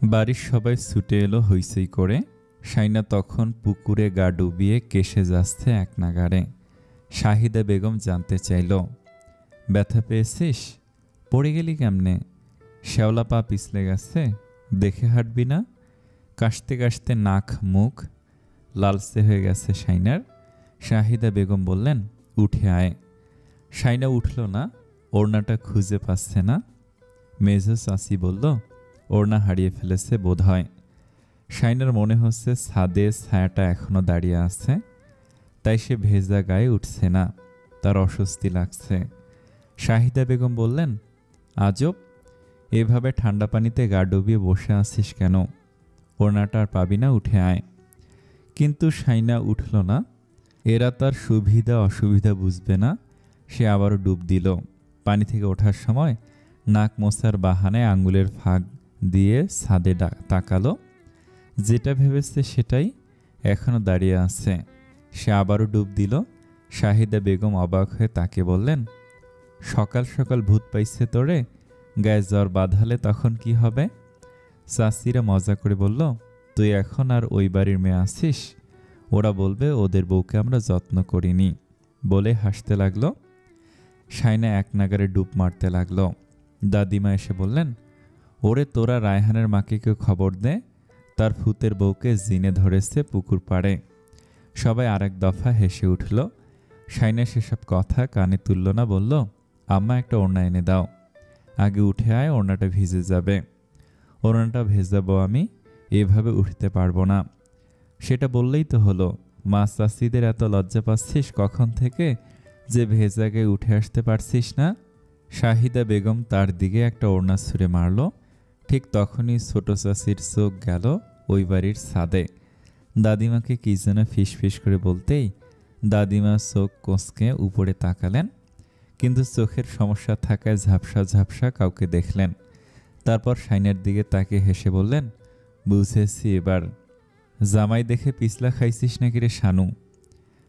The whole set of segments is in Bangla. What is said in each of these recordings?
বাড়ির সবাই ছুটে এলো হইচই করে। শাইনা তখন পুকুরে গা ডুবিয়ে কেশে যাচ্ছে এক নাগাড়ে। শাহিদা বেগম জানতে চাইল, ব্যথা পেয়েছিস? পড়ে গেলি কেমনে? শ্যাওলা পা পিছলে গেছে, দেখে হাঁটবি না? কাশতে কাশতে নাক মুখ লালচে হয়ে গেছে শাইনার। শাহিদা বেগম বললেন, উঠে আয়। শাইনা উঠল না, ওড়নাটা খুঁজে পাচ্ছে না। মেজো চাচি বলল, ওড়না হারিয়ে ফেলেছে বোধ হয়। শাইনার মনে হচ্ছে ছাদে ছায়াটা এখনো দাঁড়িয়ে আছে, তাই সে ভেজা গায়ে উঠছে না, তার অস্বস্তি লাগছে। শাহিদা বেগম বললেন, আজব, এভাবে ঠান্ডা পানিতে গা ডুবিয়ে বসে আছিস কেন? ওড়নাটা আর পাবি না, উঠে আয়। কিন্তু শাইনা উঠল না। এরা তার সুবিধা অসুবিধা বুঝবে না। সে আবারও ডুব দিল। পানি থেকে ওঠার সময় নাক মোছার বাহানায় আঙ্গুলের ফাঁক দিয়ে ছাদে তাকালো। যেটা ভেবেছে সেটাই এখনো দাঁড়িয়ে আছে। সে আবারও ডুব দিল। শাহিদা বেগম অবাক হয়ে তাকে বললেন, সকাল সকাল ভূত পাইছে তোরে? গায়ে জ্বর বাঁধালে তখন কি হবে? চাচিরা মজা করে বলল, তুই এখন আর ওই বাড়ির মেয়ে আছিস? ওরা বলবে ওদের বউকে আমরা যত্ন করিনি, বলে হাসতে লাগলো। শাইনা এক নাগারে ডুব মারতে লাগলো। দাদিমা এসে বললেন, ওরে তোরা রায়হানের মাকে কেউ খবর দে, তার ভূতের বউকে জিনে ধরেছে পুকুর পাড়ে। সবাই আরেক দফা হেসে উঠল। শাইনা সেসব কথা কানে তুলল না, বলল, আম্মা একটা ওড়না এনে দাও, আগে উঠে আয়, ওড়নাটা ভিজে যাবে। ওড়নাটা ভেজাবো আমি, এভাবে উঠতে পারবো না। সেটা বললেই তো হলো। মা চাষিদের এত লজ্জা পাচ্ছিস কখন থেকে যে ভেজা গায়ে উঠে আসতে পারছিস না? শাহিদা বেগম তার দিকে একটা ওড়না ছুঁড়ে মারল। ঠিক তখনই ছোট চাষির চোখ গেল ওই বাড়ির ছাদে। দাদিমাকে কি যেন ফিসফিস করে বলতেই দাদিমা চোখ কোঁচকে উপরে তাকালেন, কিন্তু চোখের সমস্যা থাকায় ঝাপসা ঝাপসা কাউকে দেখলেন। তারপর শাইনার দিকে তাকে হেসে বললেন, বুঝেছি এবার। জামাই দেখে পিছলা খাইছিস নাকি রে শানু?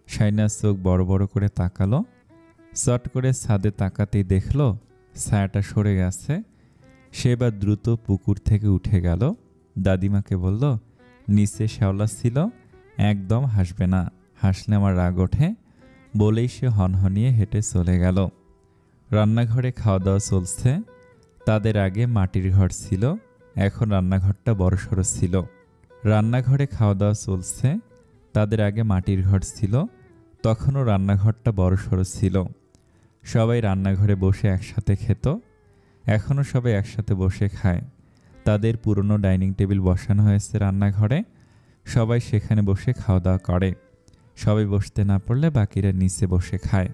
শাইনার চোখ বড় বড় করে তাকালো। চট করে ছাদে তাকাতেই দেখল ছায়াটা সরে গেছে। সে এবার দ্রুত পুকুর থেকে উঠে গেল। দাদিমাকে বলল, নিচে শ্যাওলা ছিল, একদম হাসবে না, হাসলে আমার রাগ ওঠে, বলেই সে হনহনিয়ে হেঁটে চলে গেল। রান্নাঘরে খাওয়া দাওয়া চলছে। তাদের আগে মাটির ঘর ছিল, এখন রান্নাঘরটা বড়সড় ছিল। রান্নাঘরে খাওয়া দাওয়া চলছে। তাদের আগে মাটির ঘর ছিল, তখনও রান্নাঘরটা বড়সড় ছিল। সবাই রান্নাঘরে বসে একসাথে খেত। এখনও সবাই একসাথে বসে খায়। তাদের পুরনো ডাইনিং টেবিল বসানো হয়েছে রান্নাঘরে। সবাই সেখানে বসে খাওয়া দাওয়া করে। সবাই বসতে না পারলে বাকিরা নিচে বসে খায়।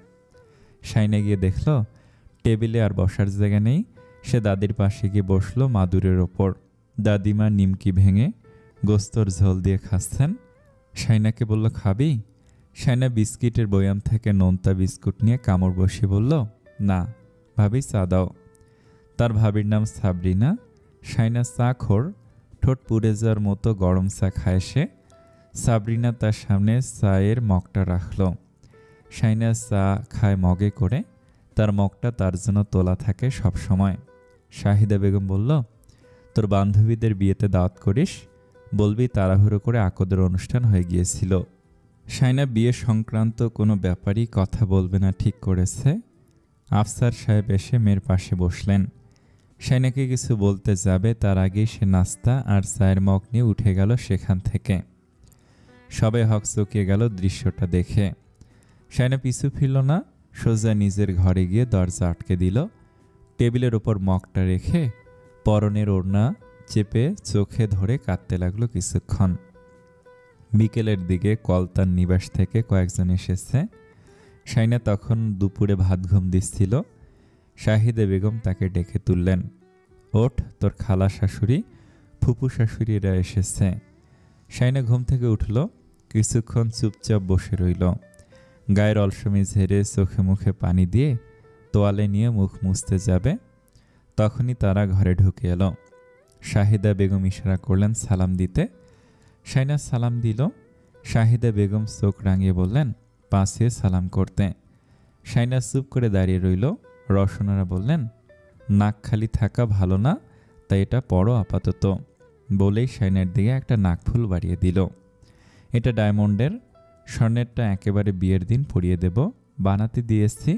শাইনা গিয়ে দেখল টেবিলে আর বসার জায়গা নেই। সে দাদির পাশে গিয়ে বসলো মাদুরের ওপর। দাদিমা নিমকি ভেঙে গোস্তর ঝোল দিয়ে খাচ্ছেন। শাইনাকে বলল, খাবি? শাইনা বিস্কিটের বয়াম থেকে নোনতা বিস্কুট নিয়ে কামড় বসিয়ে বলল, না ভাবি, চা দাও। তার ভাবির নাম সাবরিনা। শাইনা চা খোর, ঠোঁট পুড়ে যাওয়ার মতো গরম চা খায় সে। সাবরিনা তার সামনে চায়ের মগটা রাখল। শাইনা চা খায় মগে করে, তার মগটা তার জন্য তোলা থাকে সব সময়। শাহিদা বেগম বলল, তোর বান্ধবীদের বিয়েতে দাওয়াত করিস, বলবি তাড়াহুড়ো করে আকদের অনুষ্ঠান হয়ে গিয়েছিল। শাইনা বিয়ে সংক্রান্ত কোনো ব্যাপারই কথা বলবে না ঠিক করেছে। আফসার সাহেব এসে মেয়ের পাশে বসলেন। শাইনাকে কিছু বলতে যাবে তার আগেই সে নাস্তা আর চায়ের মগ নিয়ে উঠে গেল সেখান থেকে। সবাই হকচকিয়ে গেল দৃশ্যটা দেখে। শাইনা পিছু ফিরল না, সোজা নিজের ঘরে গিয়ে দরজা আটকে দিল। টেবিলের ওপর মগটা রেখে পরনের ওড়না চেপে চোখে ধরে কাঁদতে লাগলো কিছুক্ষণ। বিকেলের দিকে কলতার নিবাস থেকে কয়েকজন এসেছে। শাইনা তখন দুপুরে ভাত ঘুম দিচ্ছিল। শাহিদা বেগম তাকে ডেকে তুললেন, ওঠ, তোর খালা শাশুড়ি ফুপু শাশুড়িরা এসেছে। শাইনা ঘুম থেকে উঠল, কিছুক্ষণ চুপচাপ বসে রইল। গায়ের অলসমি ঝেড়ে চোখে মুখে পানি দিয়ে তোয়ালে নিয়ে মুখ মুছতে যাবে, তখনই তারা ঘরে ঢুকে এলো। শাহিদা বেগম ইশারা করলেন সালাম দিতে। শাইনা সালাম দিল। শাহিদা বেগম চোখ রাঙিয়ে বললেন, পাশে সালাম করতে। শাইনা চুপ করে দাঁড়িয়ে রইল। রসনারা বললেন, নাক খালি থাকা ভালো না, তাই এটা পড়ো আপাতত। বলেই শাইনার দিকে একটা নাকফুল বাড়িয়ে দিল। এটা ডায়মন্ডের, স্বর্ণেরটা একেবারে বিয়ের দিন পরিয়ে দেব, বানাতে দিয়েছি,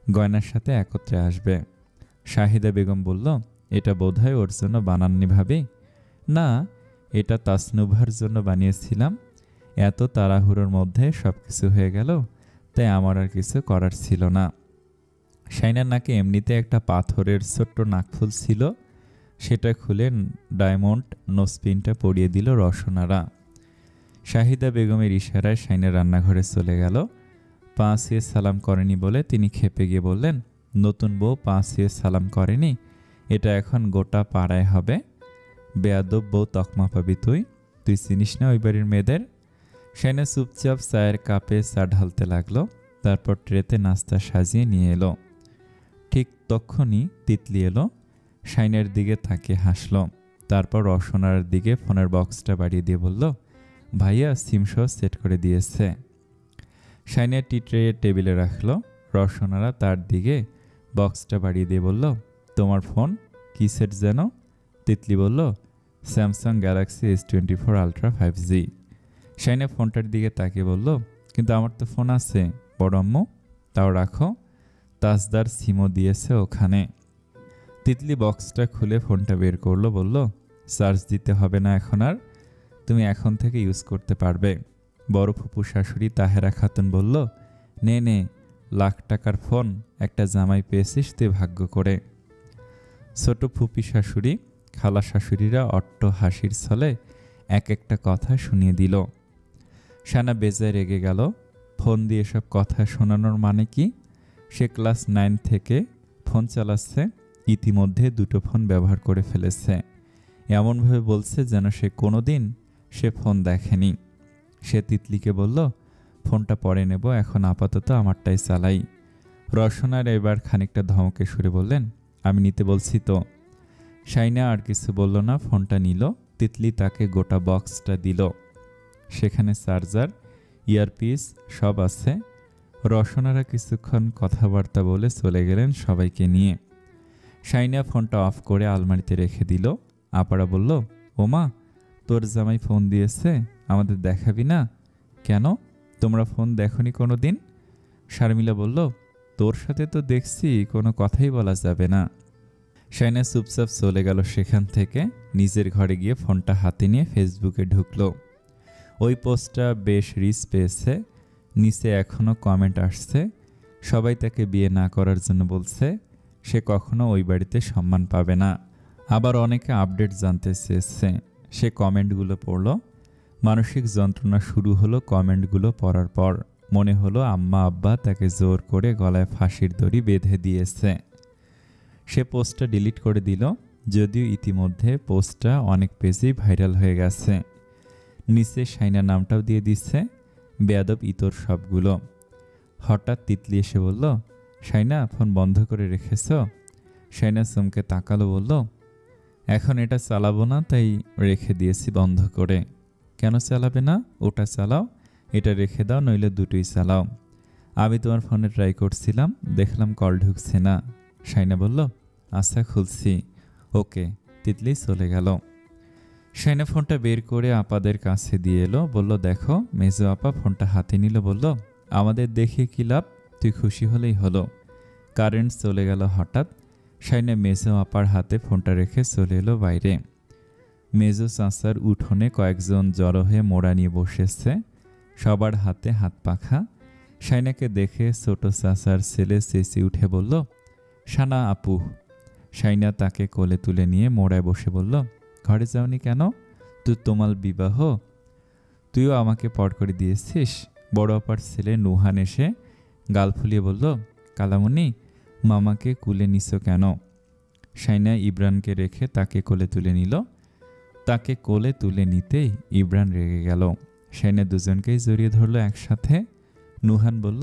গয়নার সাথে একত্রে আসবে। শাহিদা বেগম বলল, এটা বোধহয় ওর জন্য বানাননি ভাবি। না, এটা তাসনুভার জন্য বানিয়েছিলাম। এত তাড়াহুড়োর মধ্যে সব কিছু হয়ে গেল, তাই আমার আর কিছু করার ছিল না। শাইনার নাকে এমনিতে একটা পাথরের ছোট্ট নাকফুল ছিল, সেটা খুলে ডায়মন্ড নোজপিনটা পরিয়ে দিল রসনারা। শাহিদা বেগমের ইশারায় শাইনা রান্নাঘরে চলে গেল। পা ছুঁয়ে সালাম করেনি বলে তিনি খেপে গিয়ে বললেন, নতুন বউ পা ছুঁয়ে সালাম করেনি, এটা এখন গোটা পাড়ায় হবে। বেয়াদব বউ তকমা পাবি তুই চিনিস না ওই বাড়ির মেয়েদের। শাইনা চুপচাপ চায়ের কাপে চা ঢালতে লাগলো, তারপর ট্রেতে নাস্তা সাজিয়ে নিয়ে এলো। ঠিক তখনই তিতলি এলো, শাইনের দিকে তাকিয়ে হাসল, তারপর রসনার দিকে ফোনের বক্সটা বাড়িয়ে দিয়ে বলল, ভাইয়া সিমসহ সেট করে দিয়েছে। শাইনা টি ট্রে টেবিলে রাখলো, রসনারা তার দিকে বক্সটা বাড়িয়ে দিয়ে বলল, তোমার ফোন কি সেট যেন? তিতলি বলল, Samsung Galaxy S24 ultra 5G। Shaina ফোনটার দিকে তাকিয়ে বলল, কিন্তু আমার তো ফোন আছে বড় আম্মু। তাও রাখো, তাজদার সিমও দিয়েছে ওখানে। তিতলি বক্সটা খুলে ফোনটা বের করলো, বলল, চার্জ দিতে হবে না এখন আর, তুমি এখন থেকে ইউজ করতে পারবে। বড় ফুপু শাশুড়ি তাহেরা খাতুন বলল, নে নে, লাখ টাকার ফোন একটা জামাই পেয়েছিস তুই ভাগ্য করে। ছোট ফুপি শাশুড়ি, খালা শাশুড়িরা অট্ট হাসির ছলে এক একটা কথা শুনিয়ে দিল। শানা বেজায় রেগে গেল, ফোন দিয়ে সব কথা শোনানোর মানে কি? সে ক্লাস 9 থেকে ফোন চালাচ্ছে, ইতিমধ্যে 2টো ফোন ব্যবহার করে ফেলেছে। এমনভাবে বলছে যেন সে কোনোদিন সে ফোন দেখেনি। সে তিতলিকে বলল, ফোনটা পরে নেব, এখন আপাতত আমারটাই চালাই। রসনার এবার খানিকটা ধমকে সুরে বললেন, আমি নিতে বলছি তো। শাইনা আর কিছু বলল না, ফোনটা নিল। তিতলি তাকে গোটা বক্সটা দিল, সেখানে চার্জার, ইয়ারপিস সব আছে। রসনারা কিছুক্ষণ কথাবার্তা বলে চলে গেলেন সবাইকে নিয়ে। শাইনা ফোনটা অফ করে আলমারিতে রেখে দিল। আপারা বলল, ওমা, তোর জামাই ফোন দিয়েছে, আমাদের দেখাবি না কেন? তোমরা ফোন দেখনি কোনো দিন? শারমিলা বলল, তোর সাথে তো দেখছি কোনো কথাই বলা যাবে না। শাইনা চুপচাপ চলে গেল সেখান থেকে, নিজের ঘরে গিয়ে ফোনটা হাতে নিয়ে ফেসবুকে ঢুকলো। ওই পোস্টটা বেশ রিচ পেয়েছে, নিচে এখনও কমেন্ট আসছে, সবাই তাকে বিয়ে না করার জন্য বলছে, সে কখনো ওই বাড়িতে সম্মান পাবে না। আবার অনেকে আপডেট জানতে চেয়েছে। সে কমেন্টগুলো পড়ল, মানসিক যন্ত্রণা শুরু হলো কমেন্টগুলো পড়ার পর। মনে হলো আম্মা আব্বা তাকে জোর করে গলায় ফাঁসির দড়ি বেঁধে দিয়েছে। সে পোস্টটা ডিলিট করে দিল, যদিও ইতিমধ্যে পোস্টটা অনেক পেজেই ভাইরাল হয়ে গেছে। নিচে শাইনা নামটাও দিয়ে দিচ্ছে, বেয়াদব ইতর সবগুলো। হঠাৎ তিতলি এসে বলল, শাইনা ফোন বন্ধ করে রেখেছ? শাইনা চমকে তাকালো, বলল, এখন এটা চালাবো না, তাই রেখে দিয়েছি বন্ধ করে। কেন চালাবে না? ওটা চালাও, এটা রেখে দাও, নইলে দুটোই চালাও। আমি তোমার ফোনে ট্রাই করছিলাম, দেখলাম কল ঢুকছে না। শাইনা বলল, আচ্ছা খুলছি, ওকে। তিতলি চলে গেল। শাইনা ফোনটা বের করে আপাদের কাছে দিয়ে এলো, বলল, দেখো। মেজো আপা ফোনটা হাতে নিল, বলল, আমাদের দেখে কি লাভ, তুই খুশি হলেই হলো। কারেন্ট চলে গেল হঠাৎ। শাইনা মেজো আপার হাতে ফোনটা রেখে চলে এলো বাইরে। মেজো চাচার উঠোনে কয়েকজন জড়ো হয়ে মোড়া নিয়ে বসেছে, সবার হাতে হাত পাখা। শাইনাকে দেখে ছোট চাচার ছেলে চেঁচিয়ে উঠে বলল, শানা আপু। শাইনা তাকে কোলে তুলে নিয়ে মোড়ায় বসে বলল, ঘরে যাওনি কেন? তুই তোমার বিবাহ, তুইও আমাকে পর করে দিয়েছিস। বড় আপার ছেলে নুহান এসে গাল ফুলিয়ে বলল, কালামণি, মামাকে কুলে নিছো কেন? শাইনা ইব্রানকে রেখে তাকে কোলে তুলে নিল। তাকে কোলে তুলে নিতেই ইব্রান রেগে গেল। শাইনা দুজনকেই জড়িয়ে ধরল একসাথে। নুহান বলল,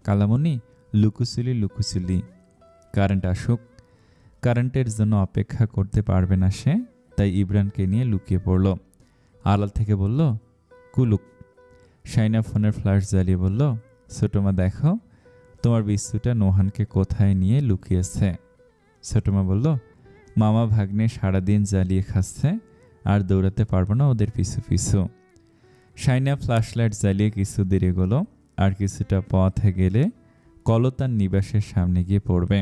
কালামণি, লুকুচুলি লুকুচুলি, কারেন্ট আসুক। কারেন্টের জন্য অপেক্ষা করতে পারবে না সে, তাই ইব্রানকে নিয়ে লুকিয়ে পড়ল। আড়াল থেকে বলল, কুলুক। শাইনা ফোনের ফ্ল্যাশ জ্বালিয়ে বলল, ছোটমা দেখো, তোমার বিস্তুটা নোহানকে কোথায় নিয়ে লুকিয়েছে। ছোটমা বলল, মামা ভাগ্নে সারাদিন জ্বালিয়ে খাচ্ছে, আর দৌড়াতে পারবো না ওদের পিছু পিছু। শাইনা ফ্ল্যাশলাইট জ্বালিয়ে কিছু দূরে এগোলো, আর কিছুটা পথ গেলে কল তার নিবাসের সামনে গিয়ে পড়বে।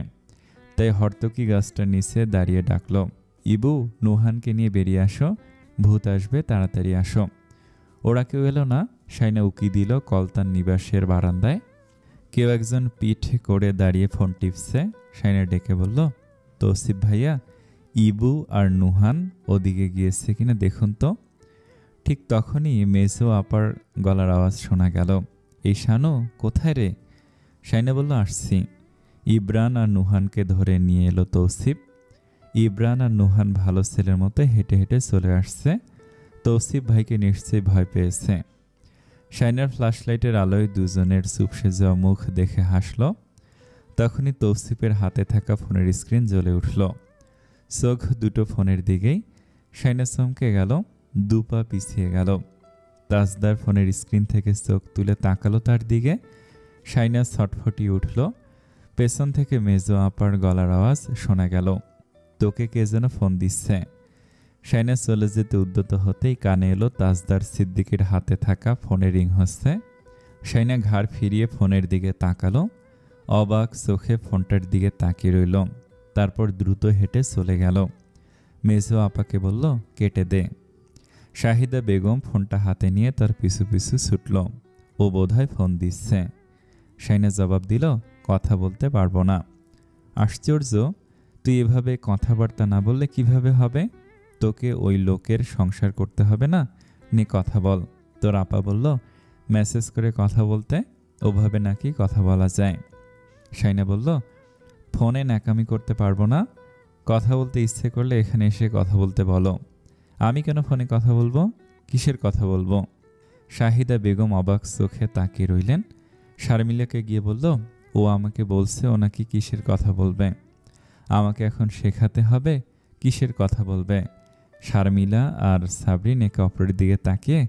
তাই হর্তকি গাছটার নিচে দাঁড়িয়ে ডাকলো, ইবু, নুহানকে নিয়ে বেরিয়ে আসো, ভূত আসবে, তাড়াতাড়ি আসো। ওরা কেউ এলো না। শাইনা উকি দিল কলতান নিবাসের বারান্দায়। কেউ একজন পিঠ করে দাঁড়িয়ে ফোন টিপছে। শাইনা ডেকে বলল, তৌসিফ ভাইয়া, ইবু আর নুহান ওদিকে গিয়েছে কিনা দেখুন তো। ঠিক তখনই মেজো আপার গলার আওয়াজ শোনা গেল, এই শানু, কোথায় রে? শাইনা বলল, আসছি। ইব্রান আর নুহানকে ধরে নিয়ে এলো তৌসিফ। ইব্রান আর নুহান ভালো ছেলের মতো হেঁটে হেঁটে চলে আসছে। তৌসিফ ভাইকে নিশ্চয়ই ভয় পেয়েছে। শাইনার ফ্ল্যাশলাইটের আলোয় দুজনের চুপসে যাওয়া মুখ দেখে হাসল। তখনই তৌসিফের হাতে থাকা ফোনের স্ক্রিন জ্বলে উঠল। চোখ দুটো ফোনের দিকেই। শাইনা চমকে গেল, দুপা পিছিয়ে গেল। তাজদার ফোনের স্ক্রিন থেকে চোখ তুলে তাকালো তার দিকে। শাইনা ছটফটিয়ে উঠল। পেছন থেকে মেজো আপার গলার আওয়াজ শোনা গেল, তোকে কে যেন ফোন দিচ্ছে। শাইনা চলে যেতে উদ্যত হতেই কানে এলো তাজদার সিদ্দিকের হাতে থাকা ফোনে রিং হচ্ছে। শাইনা ঘাড় ফিরিয়ে ফোনের দিকে তাকালো, অবাক চোখে ফোনটার দিকে তাকিয়ে রইল। তারপর দ্রুত হেঁটে চলে গেল। মেজো আপাকে বলল, কেটে দে। শাহিদা বেগম ফোনটা হাতে নিয়ে তার পিছু পিছু ছুটল। ও বোধহয় ফোন দিচ্ছে। শাইনা জবাব দিল, কথা বলতে পারবো না। আশ্চর্য, তুই এভাবে কথাবার্তা না বললে কিভাবে হবে? তোকে ওই লোকের সংসার করতে হবে না, নে কথা বল। তোর আপা বলল মেসেজ করে কথা বলতে, ওভাবে নাকি কথা বলা যায়। শাইনা বলল, ফোনে ন্যাকামি করতে পারবো না, কথা বলতে ইচ্ছে করলে এখানে এসে কথা বলতে বলো। আমি কেন ফোনে কথা বলবো? কিসের কথা বলবো? শাহিদা বেগম অবাক চোখে তাকিয়ে রইলেন। শারমিলাকে গিয়ে বলল, ও আমাকে বলছে ও নাকি কিসের কথা বলবে। আমাকে এখন শেখাতে হবে কিসের কথা বলবে। শারমিলা আর সাবরিন একে অপরের দিকে তাকিয়ে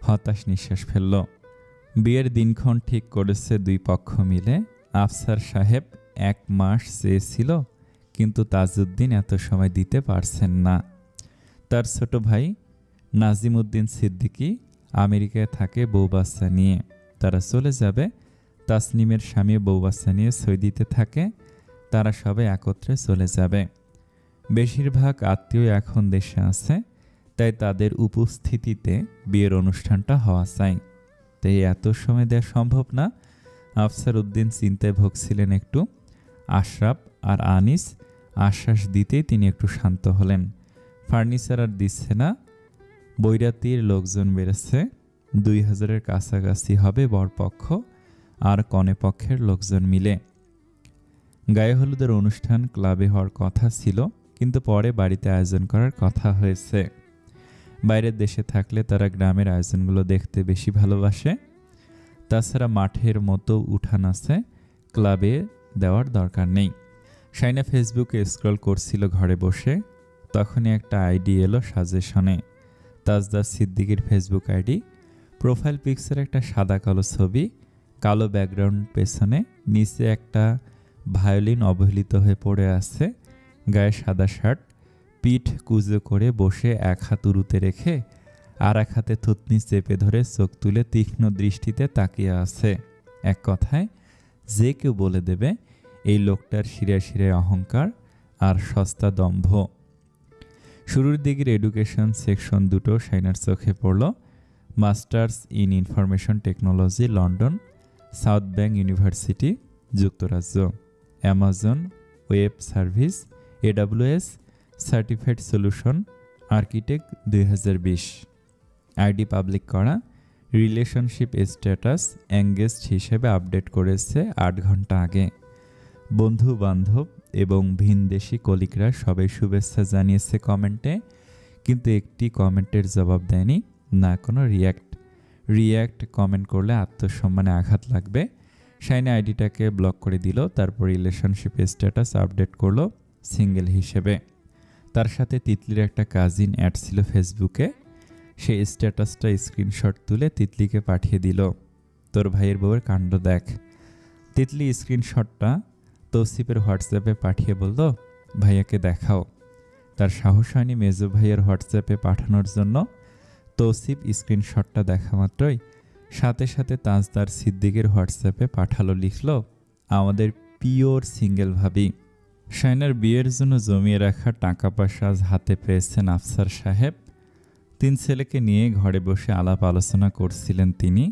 হতাশ নিঃশ্বাস ফেলল। বিয়ের দিনক্ষণ ঠিক করেছে দুই পক্ষ মিলে। আফসার সাহেব 1 মাস চেয়েছিল, কিন্তু তাজউদ্দিন এত সময় দিতে পারছেন না। তার ছোট ভাই নাজিম উদ্দিন সিদ্দিকী আমেরিকায় থাকে বউ বাচ্চা নিয়ে। তারা চলে যাবে। তাসনিমের স্বামী বউ বাচ্চা নিয়ে সৌদিতে থাকে। তারা সবাই একত্রে চলে যাবে। বেশিরভাগ আত্মীয় এখন দেশে আছে, তাই তাদের উপস্থিতিতে বিয়ের অনুষ্ঠানটা হওয়া চাই। তাই এত সময় দেওয়া সম্ভব না। আফসার উদ্দিন চিন্তায় ভুগছিলেন একটু। আশরাফ আর আনিস আশ্বাস দিতেই তিনি একটু শান্ত হলেন। ফার্নিচার আর দিচ্ছে না। বৈরাতির লোকজন বেড়েছে। 2000-এর কাছাকাছি হবে বরপক্ষ আর কনে পক্ষের লোকজন মিলে। গায়ে হলুদের অনুষ্ঠান ক্লাবে হওয়ার কথা ছিল, কিন্তু পরে বাড়িতে আয়োজন করার কথা হয়েছে। বাইরের দেশে থাকলে তারা গ্রামের আয়োজনগুলো দেখতে বেশি ভালোবাসে। তাছাড়া মাঠের মতো উঠান আছে, ক্লাবে দেওয়ার দরকার নেই। শাইনা ফেসবুকে স্ক্রল করছিল ঘরে বসে। তখনই একটা আইডি এলো সাজেশনে। তাজদার সিদ্দিকীর ফেসবুক আইডি। প্রোফাইল পিকচার একটা সাদা কালো ছবি, কালো ব্যাকগ্রাউন্ড, পেছনে নিচে একটা ভায়োলিন অবহেলিত হয়ে পড়ে আছে। গায়ে সাদা শার্ট, পিঠ কুঁজো করে বসে এক হাত উরুতে রেখে আর এক হাতে থুতনি চেপে ধরে চোখ তুলে তীক্ষ্ণ দৃষ্টিতে তাকিয়ে আছে। এক কথায় যে কেউ বলে দেবে এই লোকটার শিরায় শিরায় অহংকার আর সস্তা দম্ভ। শুরুর দিকের এডুকেশন সেকশন দুটো শাইনার চোখে পড়ল। Masters in information technology, London, South Bank University, যুক্তরাজ্য। Amazon Web Service, AWS certified solution architect 2020। ID public করা। রিলেশনশিপ স্ট্যাটাস এঙ্গেজড হিসেবে আপডেট করেছে 8 ঘন্টা আগে। বন্ধু বান্ধব এবং ভিনদেশি কলিগরা সবাই শুভেচ্ছা জানিয়েছে কমেন্টে, কিন্তু একটি কমেন্টের জবাব দেয়নি, না কোনো রিয়্যাক্ট কমেন্ট করলে আত্মসম্মানে আঘাত লাগবে। শাইনা আইডিটাকে ব্লক করে দিল। তারপর রিলেশনশিপ স্ট্যাটাস আপডেট করলো সিঙ্গেল হিসেবে। তার সাথে তিতলির একটা কাজিন অ্যাড ছিল ফেসবুকে। সেই স্ট্যাটাসটা স্ক্রিনশট তুলে তিতলিকে পাঠিয়ে দিল, তোর ভাইয়ের বউয়ের কাণ্ড দেখ। তিতলি স্ক্রিনশটটা তৌসিফের হোয়াটসঅ্যাপে পাঠিয়ে বলল, ভাইয়াকে দেখাও। তার সাহস হয়নি মেজো ভাইয়ের হোয়াটসঅ্যাপে পাঠানোর জন্য। তৌসিফ স্ক্রিনশটটা দেখা মাত্রই সাথে সাথে তাজদার সিদ্দিকের হোয়াটসঅ্যাপে পাঠালো, লিখল, আমাদের পিওর সিঙ্গেল ভাবি। শাইনার বিয়ের জন্য জমিয়ে রাখা টাকা পয়সা আজ হাতে পেয়েছেন আফসার সাহেব। 3 ছেলেকে নিয়ে ঘরে বসে আলাপ আলোচনা করছিলেন তিনি।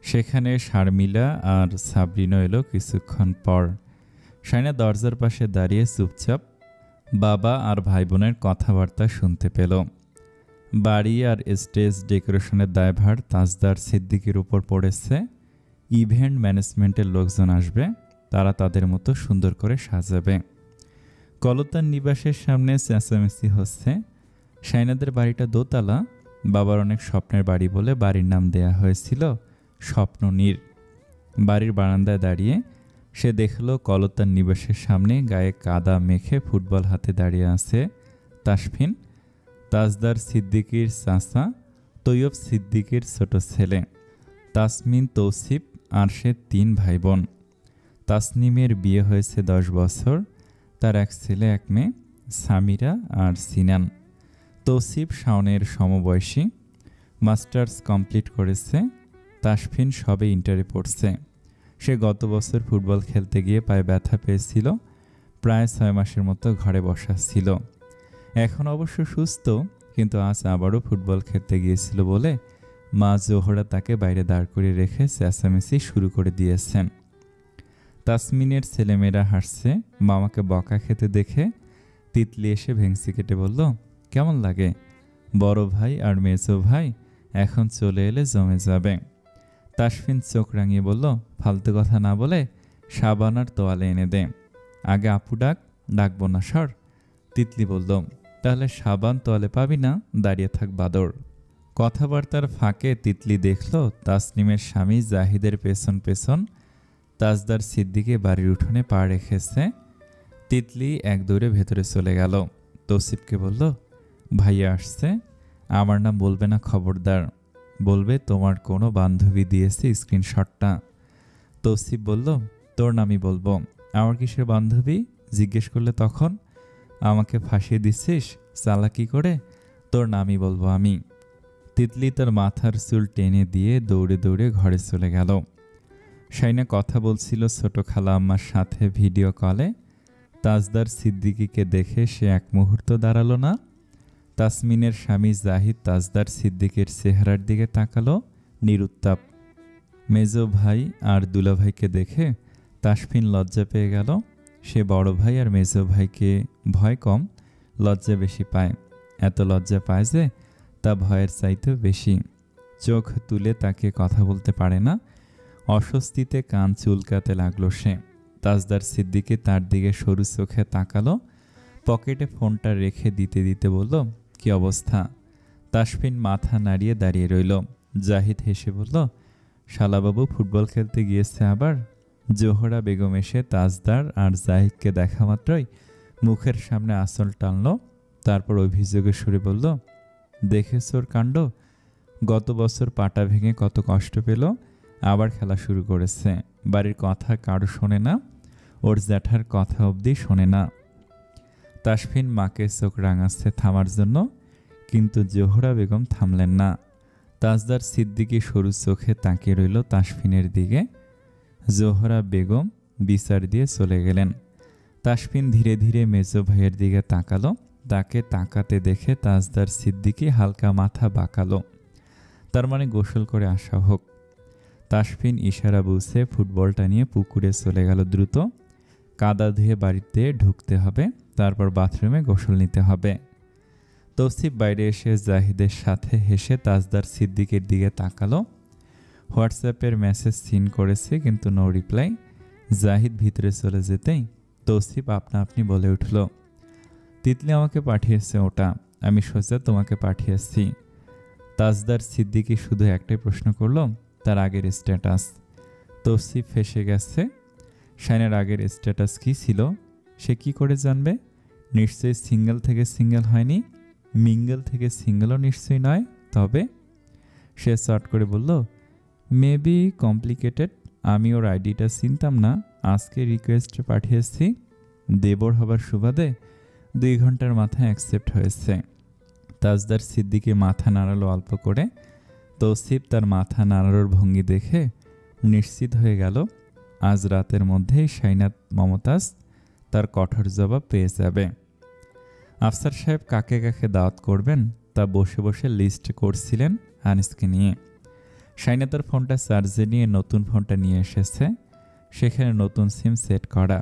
সেখানে শারমিলা আর সাবরিনও এলো কিছুক্ষণ পর। শাইনা দরজার পাশে দাঁড়িয়ে চুপচাপ বাবা আর ভাই বোনের কথাবার্তা শুনতে পেল। বাড়ি আর স্টেজ ডেকোরেশনের দায়ভার তাজদার সিদ্দিকের উপর পড়েছে। ইভেন্ট ম্যানেজমেন্টের লোকজন আসবে, তারা তাদের মতো সুন্দর করে সাজাবে। কলতান নিবাসের সামনে চেঁচামেচি হচ্ছে। শাইনাদের বাড়িটা দোতলা, বাবার অনেক স্বপ্নের বাড়ি বলে বাড়ির নাম দেয়া হয়েছিল স্বপ্ননীর। বাড়ির বারান্দায় দাঁড়িয়ে সে দেখল কলতান নিবাসের সামনে গায়ে কাদা মেখে ফুটবল হাতে দাঁড়িয়ে আছে তাসফিন, তাজদার সিদ্দিকীর চাচা তৈয়ব সিদ্দিকীর ছোট ছেলে। তাসমিন, তৌসিফ আর সে 3 ভাই বোন। তাসনিমের বিয়ে হয়েছে 10 বছর, তার এক ছেলে এক মেয়ে, সামিরা আর সিনান। তৌসিফ শাওনের সমবয়সী, মাস্টার্স কমপ্লিট করেছে। তাসফিন সবে ইন্টারে পড়ছে। সে গত বছর ফুটবল খেলতে গিয়ে পায়ে ব্যথা পেয়েছিল, প্রায় 6 মাসের মতো ঘরে বসা ছিল। এখন অবশ্য সুস্থ, কিন্তু আজ আবারও ফুটবল খেলতে গিয়েছিল বলে মা জোহরা তাকে বাইরে দাঁড় করিয়ে রেখে চেঁচামেচি শুরু করে দিয়েছেন। তাসমিনের ছেলেমেয়েরা হাসছে মামাকে বকা খেতে দেখে। তিতলি এসে ভেংসি কেটে বলল, কেমন লাগে? বড় ভাই আর মেজো ভাই এখন চলে এলে জমে যাবে। তাসফিন চোখ রাঙিয়ে বলল, ফালতু কথা না বলে সাবান আর তোয়ালে এনে দে। আগে আপু ডাকবো না সর। তিতলি বলল, তাহলে সাবান তোয়ালে পাবি না, দাঁড়িয়ে থাক বাদর। কথাবার্তার ফাঁকে তিতলি দেখল তাসনিমের স্বামী জাহিদের পেছন পেছন তাজদার সিদ্দিকে বাড়ির উঠোনে পা রেখেছে। তিতলি এক দৌড়ে ভেতরে চলে গেল। তৌসিফকে বলল, ভাইয়া আসছে, আমার নাম বলবে না খবরদার, বলবে তোমার কোনো বান্ধবী দিয়েছে স্ক্রিনশটটা। তৌসিফ বলল, তোর নামই বলবো, আমার কিসের বান্ধবী জিজ্ঞেস করলে তখন? আমাকে ফাঁসিয়ে দিচ্ছিস চালাকি করে, তোর নামই বলবো আমি। তিতলি তার মাথার চুল টেনে দিয়ে দৌড়ে দৌড়ে ঘরে চলে গেল। শাইনা কথা বলছিল ছোট খালা আম্মার সাথে ভিডিও কলে। তাজদার সিদ্দিকীকে দেখে সে এক মুহূর্ত দাঁড়ালো না। তাসমিনের স্বামী জাহিদ তাজদার সিদ্দিকের চেহারার দিকে তাকালো নিরুত্তাপ। মেজো ভাই আর দুলাভাইকে দেখে তাসফিন লজ্জা পেয়ে গেল। সে বড় ভাই আর মেজো ভাইকে ভয় কম, লজ্জা বেশি পায়। এত লজ্জা পায় যে তা ভয়ের চাইতেও বেশি। চোখ তুলে তাকে কথা বলতে পারে না। অস্বস্তিতে কান চুলকাতে লাগলো সে। তাজদার সিদ্দিকী তার দিকে সরু চোখে তাকালো, পকেটে ফোনটা রেখে দিতে দিতে বলল, কি অবস্থা? তাসফিন মাথা নাড়িয়ে দাঁড়িয়ে রইল। জাহিদ হেসে বলল, শালাবাবু ফুটবল খেলতে গিয়েছে আবার। জোহরা বেগম এসে তাজদার আর জাহিদকে দেখা মাত্রই মুখের সামনে আঁচল টানল। তারপর অভিযোগের সুরে বলল, দেখেছ ওর কাণ্ড? গত বছর পাটা ভেঙে কত কষ্ট পেল, আবার খেলা শুরু করেছে। বাড়ির কথা কারো শোনে না, ওর জ্যাঠার কথা অবধি শোনে না। তাসফিন মাকে চোখ রাঙাচ্ছে থামার জন্য, কিন্তু জোহরা বেগম থামলেন না। তাজদার সিদ্দিকী সরু চোখে তাকিয়ে রইল তাসফিনের দিকে। জোহরা বেগম বিচার দিয়ে চলে গেলেন। তাসফিন ধীরে ধীরে মেজো ভাইয়ের দিকে তাকালো। তাকে তাকাতে দেখে তাজদার সিদ্দিকী হালকা মাথা বাঁকালো, তার মানে গোসল করে আসা হোক। তাসফিন ইশারা বুঝে ফুটবলটা নিয়ে পুকুরে চলে গেল দ্রুত। কাদা ধুয়ে বাড়িতে ঢুকতে হবে, তারপর বাথরুমে গোসল নিতে হবে। তৌসিফ বাইরে এসে জাহিদের সাথে হেসে তাজদার সিদ্দিকের দিকে তাকালো। হোয়াটসঅ্যাপের মেসেজ সিন করেছে কিন্তু নো রিপ্লাই। জাহিদ ভিতরে চলে যেতেই তৌসিফ আপনা আপনি বলে উঠল, তিতলি আমাকে পাঠিয়েছে ওটা, আমি সোজা তোমাকে পাঠিয়েছি। তাজদার সিদ্দিকী শুধু একটাই প্রশ্ন করল, তার আগের স্ট্যাটাস। তৌসিফ ফেসে গেছে। শাইনার আগের স্ট্যাটাস কী ছিল সে কি করে জানবে? নিশ্চয়ই সিঙ্গেল থেকে সিঙ্গেল হয়নি, মিঙ্গেল থেকে সিঙ্গেলও নিশ্চয়ই নয়। তবে সে শর্ট করে বলল, মেবি কমপ্লিকেটেড। আমি ওর আইডিটা চিনতাম না, আজকে রিকোয়েস্ট পাঠিয়েছি। দেবর হবার সুবাদে 2 ঘন্টার মাথায় অ্যাকসেপ্ট হয়েছে। তাজদার সিদ্দিকী মাথা নাড়ালো অল্প করে। তৌসিফ তার মাথা নাড়ানোর ভঙ্গি দেখে নিশ্চিত হয়ে গেল আজ রাতের মধ্যেই শাইনাত মমতাজ তার কঠোর জবাব পেয়ে যাবে। আফসার সাহেব কাকে কাকে দাওয়াত করবেন তা বসে বসে লিস্ট করছিলেন আনিসকে নিয়ে। শাইনা তার ফোনটা চার্জে নিয়ে নতুন ফোনটা নিয়ে এসেছে, সেখানে নতুন সিম সেট করা।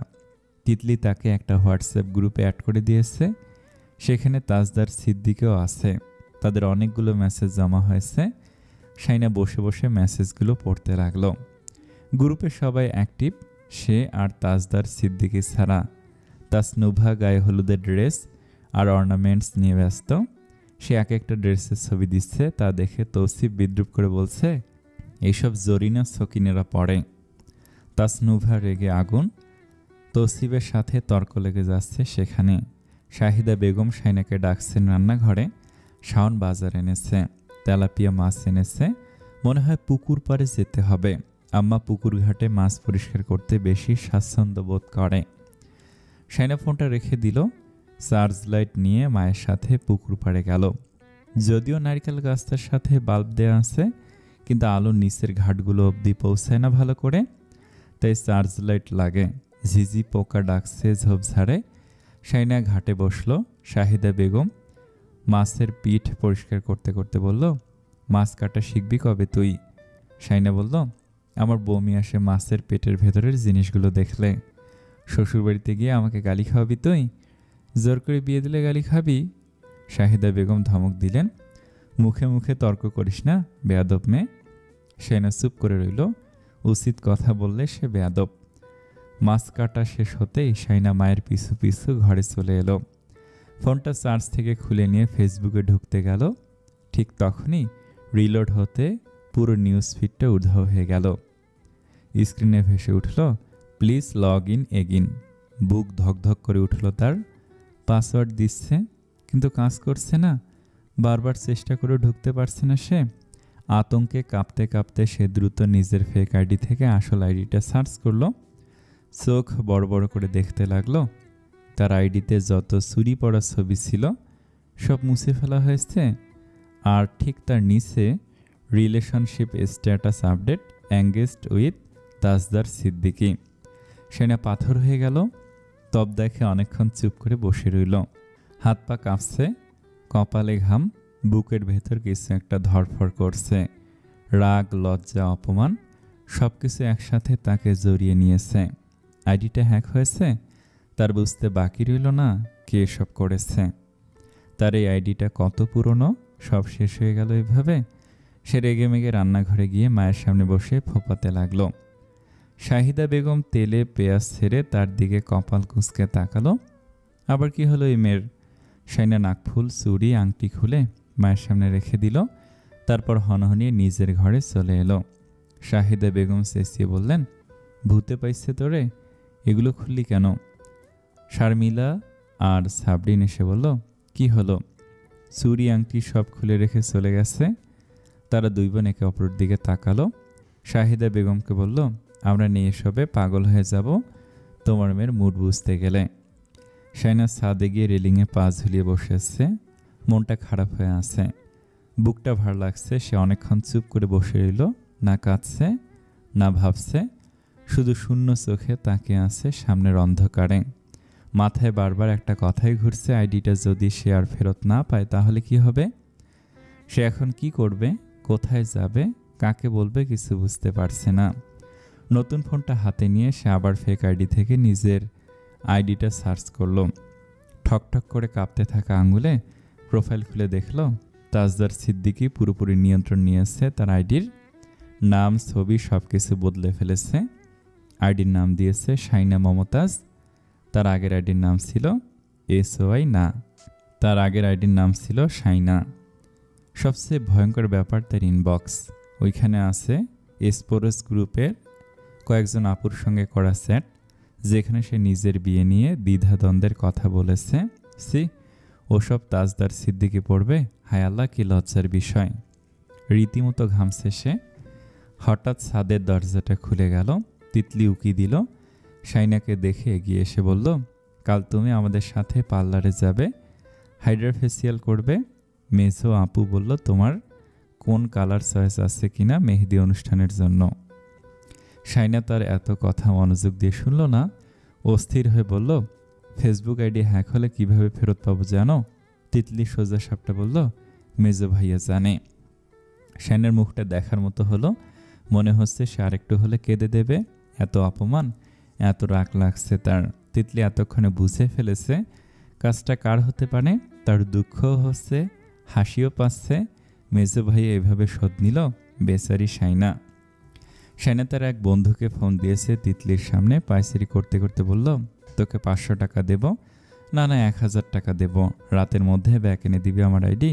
তিতলি তাকে একটা হোয়াটসঅ্যাপ গ্রুপে অ্যাড করে দিয়েছে, সেখানে তাজদার সিদ্দিকও আছে। তাদের অনেকগুলো মেসেজ জমা হয়েছে। শাইনা বসে বসে মেসেজগুলো পড়তে লাগলো। গ্রুপে সবাই অ্যাক্টিভ, সে আর তাজদার সিদ্দিকী ছাড়া। তাসনুভা গায়ে হলুদের ড্রেস আর অর্নামেন্টস নিয়ে ব্যস্ত। সে এক একটা ড্রেসের ছবি দিচ্ছে, তা দেখে তৌসিফ বিদ্রুপ করে বলছে, এইসব জরিনা সকিনেরা পড়ে। তাসনুভা রেগে আগুন। তৌসিফের সাথে তর্ক লেগে যাচ্ছে সেখানে। শাহিদা বেগম শাইনাকে ডাকছেন রান্নাঘরে। শাওন বাজার এনেছে, তেলাপিয়া মাছ এনেছে। মনে হয় পুকুর পাড়ে যেতে হবে। আম্মা পুকুর ঘাটে মাছ পরিষ্কার করতে বেশি স্বাচ্ছন্দ্য বোধ করে। শাইনা ফোনটা রেখে দিল, চার্জ লাইট নিয়ে মায়ের সাথে পুকুর পাড়ে গেল। যদিও নারকেল গাছটার সাথে বাল্ব দেওয়া আছে, কিন্তু আলো নিচের ঘাটগুলো অবধি পৌঁছায় না ভালো করে, তাই চার্জ লাইট লাগে। ঝিঝি পোকা ডাকছে ঝোপঝাড়ে। শাইনা ঘাটে বসলো। শাহিদা বেগম মাছের পিঠ পরিষ্কার করতে করতে বলল, মাছ কাটা শিখবি কবে তুই? শাইনা বলল, আমার বমি আসে মাছের পেটের ভেতরের জিনিসগুলো দেখলে। শ্বশুরবাড়িতে গিয়ে আমাকে গালি খাওয়াবি তুই? জোর করে বিয়ে দিলে গালি খাবি? শাহিদা বেগম ধমক দিলেন, মুখে মুখে তর্ক করিস না বেয়াদব মেয়ে। শাইনা চুপ করে রইল। উচিত কথা বললে সে বেয়াদব। মাছ কাটা শেষ হতেই শাইনা মায়ের পিছু পিছু ঘরে চলে এলো। ফোনটা চার্জ থেকে খুলে নিয়ে ফেসবুকে ঢুকতে গেল। ঠিক তখনই রিলোড হতে পুরো নিউজ ফিডটা উধাও হয়ে গেল। স্ক্রিনে ভেসে উঠল, প্লিজ লগ ইন এগিন। বুক ধকধক করে উঠল তার। পাসওয়ার্ড দিচ্ছে কিন্তু কাজ করছে না। বারবার চেষ্টা করে ঢুকতে পারছে না সে। আতঙ্কে কাঁপতে কাঁপতে সে দ্রুত নিজের ফেক আইডি থেকে আসল আইডিটা সার্চ করলো। চোখ বড় বড় করে দেখতে লাগলো। তার আইডিতে যত চুরি পড়া ছবি ছিল সব মুছে ফেলা হয়েছে। আর ঠিক তার নিচে relationship status update, engaged with Tajdar Siddiqui. সেনা পাথর হয়ে গেল। তব দেখে অনেকক্ষণ চুপ করে বসে রইল। হাত পা কাঁপছে, কপালে ঘাম, বুকের ভেতর কিছু একটা ধরফড় করছে। রাগ, লজ্জা, অপমান সব কিছু একসাথে তাকে জড়িয়ে নিয়েছে। আইডিটা হ্যাক হয়েছে, তার বুঝতে বাকি রইল না কে এসব করেছে। তার এই আইডিটা কত পুরনো, সব শেষ হয়ে গেল এভাবে। সে রেগে মেগে রান্নাঘরে গিয়ে মায়ের সামনে বসে ফোঁপাতে লাগলো। শাহিদা বেগম তেলে পেঁয়াজ ছেড়ে তার দিকে কপাল কুঁচকে তাকালো। আবার কি হলো এই মেয়ের? শাইনা নাকফুল, চুড়ি, আংটি খুলে মায়ের সামনে রেখে দিল। তারপর হনহনিয়ে নিজের ঘরে চলে এলো। শাহিদা বেগম চেঁচিয়ে বললেন, ভূতে পাইছে তোরে? এগুলো খুললি কেন? শারমিলা আর সাবরিন এসে বলল, কি হলো? চুড়ি আংটি সব খুলে রেখে চলে গেছে। তারা দুই বোন একে অপরের দিকে তাকালো। শাহিদা বেগমকে বলল, আমরা নিয়ে এসবে পাগল হয়ে যাব তোমার মেয়ের মুড বুঝতে গেলে। শাইনা ছাদে গিয়ে রেলিংয়ে পা ঝুলিয়ে বসে আছে। মনটা খারাপ হয়ে আছে, বুকটা ভার লাগছে। সে অনেকক্ষণ চুপ করে বসে রইল। না কাঁদছে না ভাবছে, শুধু শূন্য চোখে তাকিয়ে আছে সামনের অন্ধকারে। মাথায় বারবার একটা কথাই ঘুরছে, আইডিটা যদি সে আর ফেরত না পায় তাহলে কি হবে? সে এখন কি করবে, কোথায় যাবে, কাকে বলবে কিছু বুঝতে পারছে না। নতুন ফোনটা হাতে নিয়ে সে আবার ফেক আইডি থেকে নিজের আইডিটা সার্চ করলো। ঠকঠক করে কাঁপতে থাকা আঙুলে প্রোফাইল খুলে দেখলো তাজদার সিদ্দিকী পুরোপুরি নিয়ন্ত্রণ নিয়েছে। তার আইডির নাম, ছবি সব কিছু বদলে ফেলেছে। আইডির নাম দিয়েছে শাইনা মমতাজ। তার আগের আইডির নাম ছিল SOI না, তার আগের আইডির নাম ছিল শাইনা। সবচেয়ে ভয়ঙ্কর ব্যাপার তার ইনবক্স। ওইখানে আছে এসপোরস গ্রুপের কয়েকজন আপুর সঙ্গে করা চ্যাট, যেখানে সে নিজের বিয়ে নিয়ে দ্বিধাদ্বন্দ্বের কথা বলেছে। ওসব তাজদার সিদ্দিকী পড়বে? হায় আল্লাহ, কি লজ্জার বিষয়। রীতিমতো ঘামছে সে। হঠাৎ ছাদের দরজাটা খুলে গেল। তিতলি উকি দিল। শাইনাকে দেখে এগিয়ে এসে বলল, কাল তুমি আমাদের সাথে পার্লারে যাবে, হাইড্রা ফেসিয়াল করবে। মেজো আপু বলল, তোমার কোন কালার চয়েস আছে কিনা মেহেদি অনুষ্ঠানের জন্য? শাইনা তার এত কথা মনোযোগ দিয়ে শুনল না, অস্থির হয়ে বলল, ফেসবুক আইডি হ্যাক হলে কিভাবে ফেরত পাবো জানো? তিতলি সোজা সাপটা বলল, মেজো ভাইয়া জানে। শাইনার মুখটা দেখার মতো হলো, মনে হচ্ছে সে আরেকটু হলে কেঁদে দেবে। এত অপমান, এত রাগ লাগছে তার। তিতলি এতক্ষণে বুঝে ফেলেছে কাজটা কার হতে পারে। তার দুঃখও হচ্ছে, হাসিও পাচ্ছে। মেজো ভাইয়া এভাবে শোধ নিল, বেচারি শাইনা। শাইনা তার এক বন্ধুকে ফোন দিয়েছে তিতলির সামনে, পায়চারি করতে করতে বলল, তোকে 500 টাকা দেব। না 1000 টাকা দেব, রাতের মধ্যে ব্যাক এনে দিবি আমার আইডি।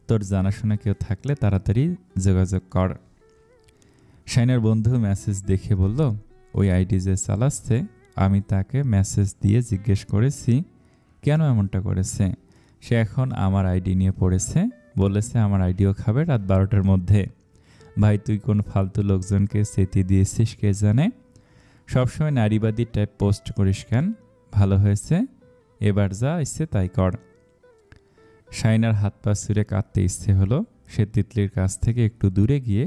তোর জানাশোনা কেউ থাকলে তাড়াতাড়ি যোগাযোগ কর। শাইনার বন্ধু মেসেজ দেখে বলল, ওই আইডি যে চালাচ্ছে, আমি তাকে মেসেজ দিয়ে জিজ্ঞেস করেছি কেন এমনটা করেছে। সে এখন আমার আইডি নিয়ে পড়েছে, বলেছে আমার আইডিও খাবে রাত 12টার মধ্যে। ভাই তুই কোন ফালতু লোকজনকে চেতি দিয়েছিস কে জানে। সবসময় নারীবাদী টাইপ পোস্ট করিস কেন? ভালো হয়েছে, এবার যা ইচ্ছে তাই কর। শাইনার হাত পা ছুঁড়ে কাঁদতে ইচ্ছে হলো। সে তিতলির কাছ থেকে একটু দূরে গিয়ে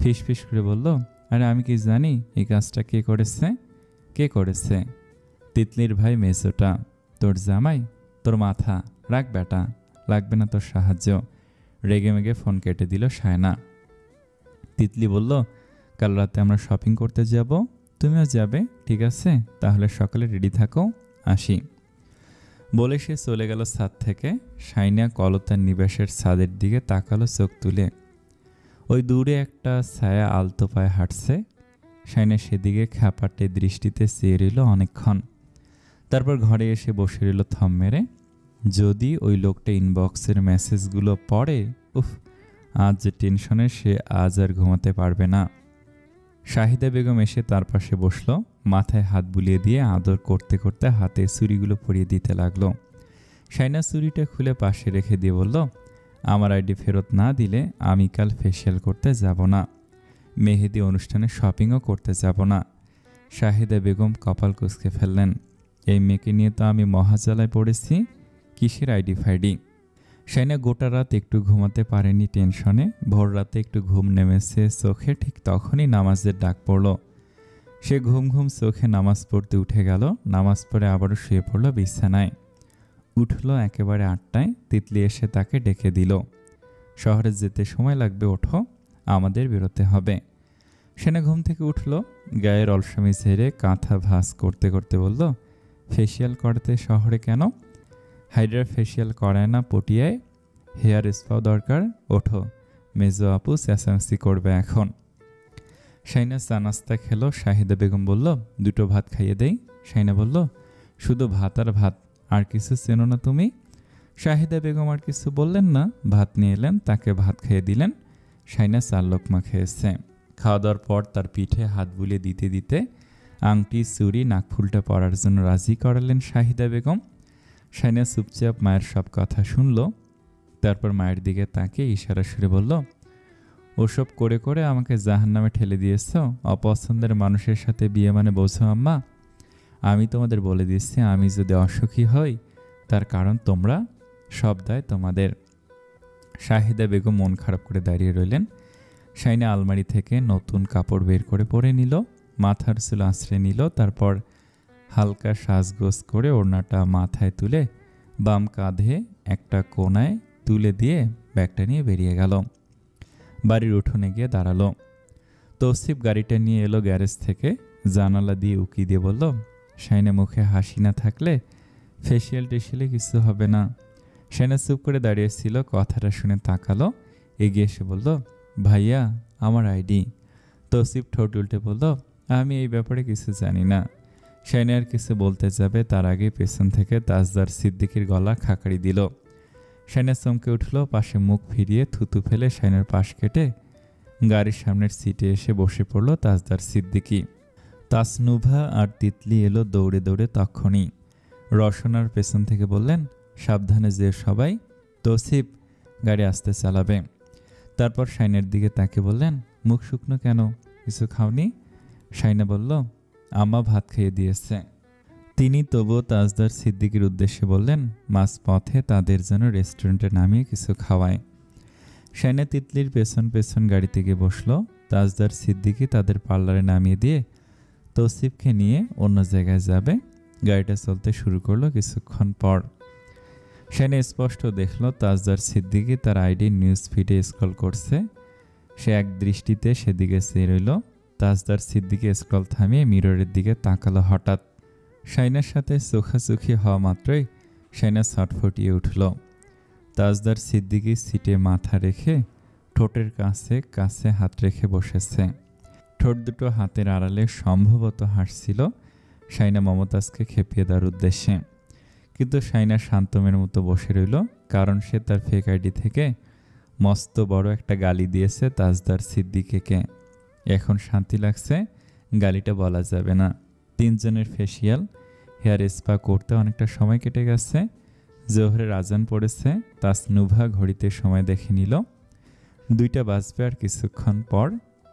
ফিস করে বলল, আরে আমি কি জানি এই কাজটা কে করেছে? কে করেছে? তিতলির ভাই মেজোটা, তোর জামাই, তোর মাথা। রাখ বেটা, লাগবে না তোর সাহায্য। রেগে মেগে ফোন কেটে দিল শায়না। তিতলি বলল, কাল রাতে আমরা শপিং করতে যাব, তুমিও যাবে? ঠিক আছে, তাহলে সকালে রেডি থাকো, আসি। বলে সে চলে গেল ছাদ থেকে। শাইনা কলতার নিবাসের ছাদের দিকে তাকালো চোখ তুলে। ওই দূরে একটা ছায়া আলতো পায়ে হাঁটছে। শাইনা সেদিকে খ্যাপাটে দৃষ্টিতে চেয়ে রইল অনেকক্ষণ। তারপর ঘরে এসে বসে রইল থম মেরে। যদি ওই লোকটা ইনবক্সের মেসেজগুলো পড়ে, উফ, আজ যে টেনশনে সে আজ আর ঘুমাতে পারবে না। শাহিদা বেগম এসে তার পাশে বসল, মাথায় হাত বুলিয়ে দিয়ে আদর করতে করতে হাতে চুড়িগুলো পরিয়ে দিতে লাগলো। শাইনা চুড়িটা খুলে পাশে রেখে দিয়ে বলল, আমার আইডি ফেরত না দিলে আমি কাল ফেসিয়াল করতে যাব না, মেহেদি অনুষ্ঠানে শপিংও করতে যাব না। শাহিদা বেগম কপাল কুঁচকে ফেললেন, এই মেয়েকে নিয়ে তো আমি মহাজালায় পড়েছি, কিসের আইডি ফাইডি। শাইনা গোটা রাত একটু ঘুমাতে পারেনি টেনশনে। ভোর রাতে একটু ঘুম নেমেছে চোখে, ঠিক তখনই নামাজের ডাক পড়ল। সে ঘুম ঘুম চোখে নামাজ পড়তে উঠে গেল। নামাজ পড়ে আবারও শুয়ে পড়ল বিছানায়। উঠল একেবারে 8টায়। তিতলি এসে তাকে ডেকে দিল, শহরে যেতে সময় লাগবে, ওঠো, আমাদের বেরোতে হবে। সেনা ঘুম থেকে উঠল, গায়ের অলসামি ঝেড়ে কাঁথা ভাঁজ করতে করতে বলল, ফেসিয়াল করতে শহরে কেন? হাইড্রা ফেসিয়াল করায় না পটিয়ায়, হেয়ার স্পাও দরকার, ওঠো, মেজো আপু চেঁচামেচি করবে এখন। শাইনা চা নাস্তা খেলো। শাহিদা বেগম বলল, দুটো ভাত খাইয়ে দেই। শাইনা বলল, শুধু ভাত আর ভাত, আর কিছু চেনো না তুমি? শাহিদা বেগম আর কিছু বললেন না, ভাত নিয়ে এলেন, তাকে ভাত খাইয়ে দিলেন। শাইনা 4 লোকমা খেয়েছে। খাওয়া দাওয়ার পর তার পিঠে হাত বুলিয়ে দিতে দিতে আংটি, চুড়ি, নাকফুলটা পরার জন্য রাজি করালেন শাহিদা বেগম। শাইনা চুপচাপ মায়ের সব কথা শুনল। তারপর মায়ের দিকে তাকে ইশারা সুরে বলল, ওসব করে করে আমাকে জাহান্নামে ঠেলে দিয়েছ। অপছন্দের মানুষের সাথে বিয়ে মানে বোঝো আম্মা? আমি তোমাদের বলে দিচ্ছি, আমি যদি অসুখী হই তার কারণ তোমরা, সব দায় তোমাদের। শাহিদা বেগম মন খারাপ করে দাঁড়িয়ে রইলেন। শাইনা আলমারি থেকে নতুন কাপড় বের করে পরে নিল, মাথার চুল আঁচড়ে নিল। তারপর হালকা সাজগোজ করে ওড়নাটা মাথায় তুলে বাম কাঁধে একটা কোনায় তুলে দিয়ে ব্যাগটা নিয়ে বেরিয়ে গেল। বাড়ির উঠোনে গিয়ে দাঁড়ালো। তৌসিফ গাড়িটা নিয়ে এলো গ্যারেজ থেকে। জানালা দিয়ে উকি দিয়ে বলল, শাইনা মুখে হাসি না থাকলে ফেসিয়াল টেসিয়ালে কিছু হবে না। শাইনা চুপ করে দাঁড়িয়েছিল, কথাটা শুনে তাকালো, এগিয়ে এসে বলল, ভাইয়া আমার আইডি। তৌসিফ ঠোঁট উল্টে বলল, আমি এই ব্যাপারে কিছু জানি না। শাইনা আর কিছু বলতে যাবে তার আগে পেছন থেকে তাজদার সিদ্দিকির গলা খাকারি দিল। শাইনা চমকে উঠল, পাশে মুখ ফিরিয়ে থুতু ফেলে শাইনার পাশ কেটে গাড়ির সামনের সিটে এসে বসে পড়ল তাজদার সিদ্দিকি। তাসনুভা আর তিতলি এলো দৌড়ে দৌড়ে তখনই। রসনার পেছন থেকে বললেন, সাবধানে যে সবাই, তৌসিফ গাড়ি আস্তে চালাবে। তারপর শাইনার দিকে তাকে বললেন, মুখ শুকনো কেন, কিছু খাওনি? শাইনা বলল, আম্মা ভাত খেয়ে দিয়েছে। তিনি তবুও তাজদার সিদ্দিকীর উদ্দেশ্যে বললেন, মাঝপথে তাদের যেন রেস্টুরেন্টে নামিয়ে কিছু খাওয়ায়। শাইনা তিতলির পেছন পেছন গাড়িতে গিয়ে বসলো। তাজদার সিদ্দিকী তাদের পার্লারে নামিয়ে দিয়ে তৌসিফকে নিয়ে অন্য জায়গায় যাবে। গাড়িটা চলতে শুরু করলো। কিছুক্ষণ পর শাইনা স্পষ্ট দেখলো তাজদার সিদ্দিকী তার আইডি নিউজ ফিডে স্ক্রল করছে। সে এক দৃষ্টিতে সেদিকে চেয়ে রইল। তাজদার সিদ্দিকী স্ক্রল থামিয়ে মিররের দিকে তাকালো। হঠাৎ শাইনার সাথে চোখাচোখি হওয়া মাত্রই শাইনা ছটফটিয়ে উঠল। তাজদার সিদ্দিকী সিটে মাথা রেখে ঠোঁটের কাছে কাছে হাত রেখে বসেছে। ঠোঁট দুটো হাতের আড়ালে সম্ভবত হাসছিল শাইনা মমতাজকে খেপিয়ে দেওয়ার উদ্দেশ্যে। কিন্তু শাইনা শান্তমের মতো বসে রইল, কারণ সে তার ফেক আইডি থেকে মস্ত বড় একটা গালি দিয়েছে তাজদার সিদ্দিকীকে। এখন শান্তি লাগছে, গালিটা বলা যাবে না। তিনজনের ফেসিয়াল হেয়ার স্পা করতে অনেকটা সময় কেটে গেছে। জোহরের আজান পড়েছে। তাসনুভা ঘড়িতে সময় দেখে নিল, 2টা বাজবে আর কিছুক্ষণ পর।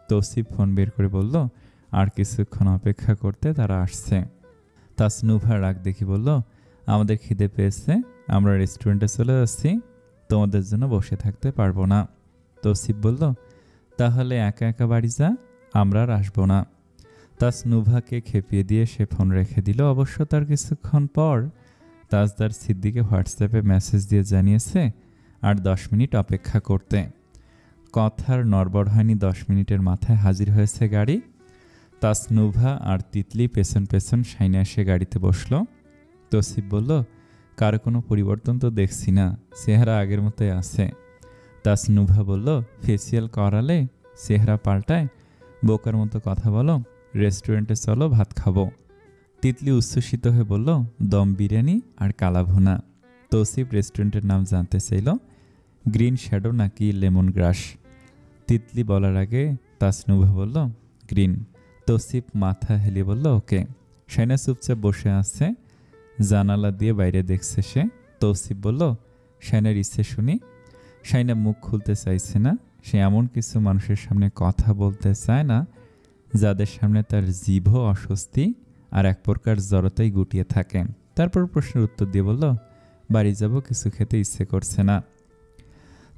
তৌসিফ ফোন বের করে বলল, আর কিছুক্ষণ অপেক্ষা করতে, তারা আসছে। তাসনুভা রাগ দেখি বলল, আমাদের খিদে পেয়েছে, আমরা রেস্টুরেন্টে চলে যাচ্ছি, তোমাদের জন্য বসে থাকতে পারবো না। তৌসিফ বলল, তাহলে একা একা বাড়ি যা, আমরা আর আসবো না। তাসনুভাকে খেপিয়ে দিয়ে সে ফোন রেখে দিল। অবশ্য তার কিছুক্ষণ পর তাজদার সিদ্দিকী হোয়াটসঅ্যাপে মেসেজ দিয়ে জানিয়েছে আর 10 মিনিট অপেক্ষা করতে। কথার নড়বড় হয়নি, 10 মিনিটের মাথায় হাজির হয়েছে গাড়ি। তাসনুভা আর তিতলি পেছন পেছন শাইনা এসে গাড়িতে বসলো। তৌসিফ বলল, কারো কোনো পরিবর্তন তো দেখছি না, চেহারা আগের মতোই আছে। তাসনুভা বলল, ফেসিয়াল করালে চেহারা পাল্টায়, বোকার মতো কথা বলো, রেস্টুরেন্টে চলো, ভাত খাবো। তিতলি উচ্ছ্বসিত হয়ে বলল, দম বিরিয়ানি আর কালাভুনা। তৌসিফ রেস্টুরেন্টের নাম জানতে চাইল, গ্রিন শ্যাডো নাকি লেমন গ্রাস। তিতলি বলার আগে তাসনুভা বলল, গ্রিন। তৌসিফ মাথা হেলিয়ে বলল, ওকে। শাইনা চুপচাপ বসে আছে, জানালা দিয়ে বাইরে দেখছে সে। তৌসিফ বলল, শাইনার ইচ্ছে শুনি। শাইনা মুখ খুলতে চাইছে না। সে এমন কিছু মানুষের সামনে কথা বলতে চায় না যাদের সামনে তার জিভও অস্বস্তি আর এক প্রকার জড়তাই গুটিয়ে থাকে। তারপর প্রশ্নের উত্তর দিয়ে বলল, বাড়ি যাব, কিছু খেতে ইচ্ছে করছে না।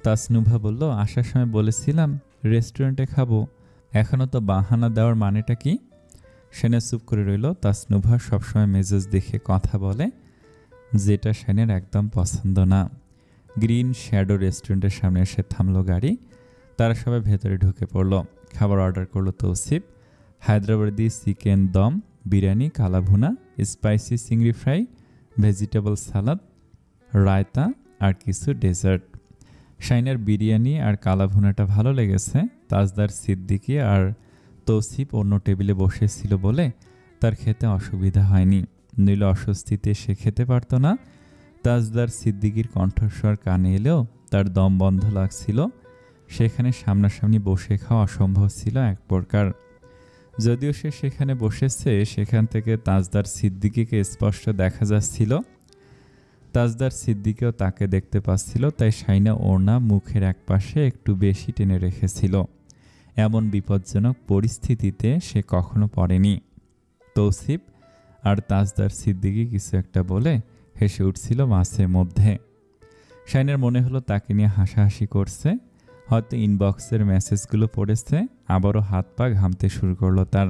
তাসনুভা বলল, আসার সময় বলেছিলাম রেস্টুরেন্টে খাবো, এখনও তো বাহানা দেওয়ার মানেটা কি? শাইনা চুপ করে রইল। তাসনুভা সবসময় মেজাজ দেখে কথা বলে, যেটা শাইনের একদম পছন্দ না। গ্রিন শ্যাডো রেস্টুরেন্টের সামনে এসে থামলো গাড়ি। তারা সবাই ভেতরে ঢুকে পড়ল। খাবার অর্ডার করলো তৌসিফ। হায়দ্রাবাদি চিকেন দম, বিরিয়ানি, কালাভুনা, স্পাইসি চিংড়ি ফ্রাই, ভেজিটেবল সালাদ, রায়তা আর কিছু ডেজার্ট। শাইনার বিরিয়ানি আর কালাভুনাটা ভালো লেগেছে। তাজদার সিদ্দিকী আর তৌসিফ অন্য টেবিলে বসেছিল বলে তার খেতে অসুবিধা হয়নি, নইলে অস্বস্তিতে সে খেতে পারত না। তাজদার সিদ্দিকীর কণ্ঠস্বর কানে এলেও তার দম বন্ধ লাগছিল। সেখানে সামনাসামনি বসে খাওয়া অসম্ভব ছিল এক প্রকার। যদিও সে সেখানে বসেছে, সেখান থেকে তাজদার সিদ্দিকীকে স্পষ্ট দেখা যাচ্ছিল। তাজদার সিদ্দিকীও তাকে দেখতে পাচ্ছিল, তাই শাইনা ওড়না মুখের একপাশে একটু বেশি টেনে রেখেছিল। এমন বিপজ্জনক পরিস্থিতিতে সে কখনো পড়েনি। তৌসিফ আর তাজদার সিদ্দিকী কিছু একটা বলে হেসে উঠছিল মাঝে মধ্যে। শাইনার মনে হলো তাকে নিয়ে হাসাহাসি করছে, হয়তো ইনবক্সের মেসেজগুলো পড়েছে। আবারও হাত পা ঘামতে শুরু করলো তার।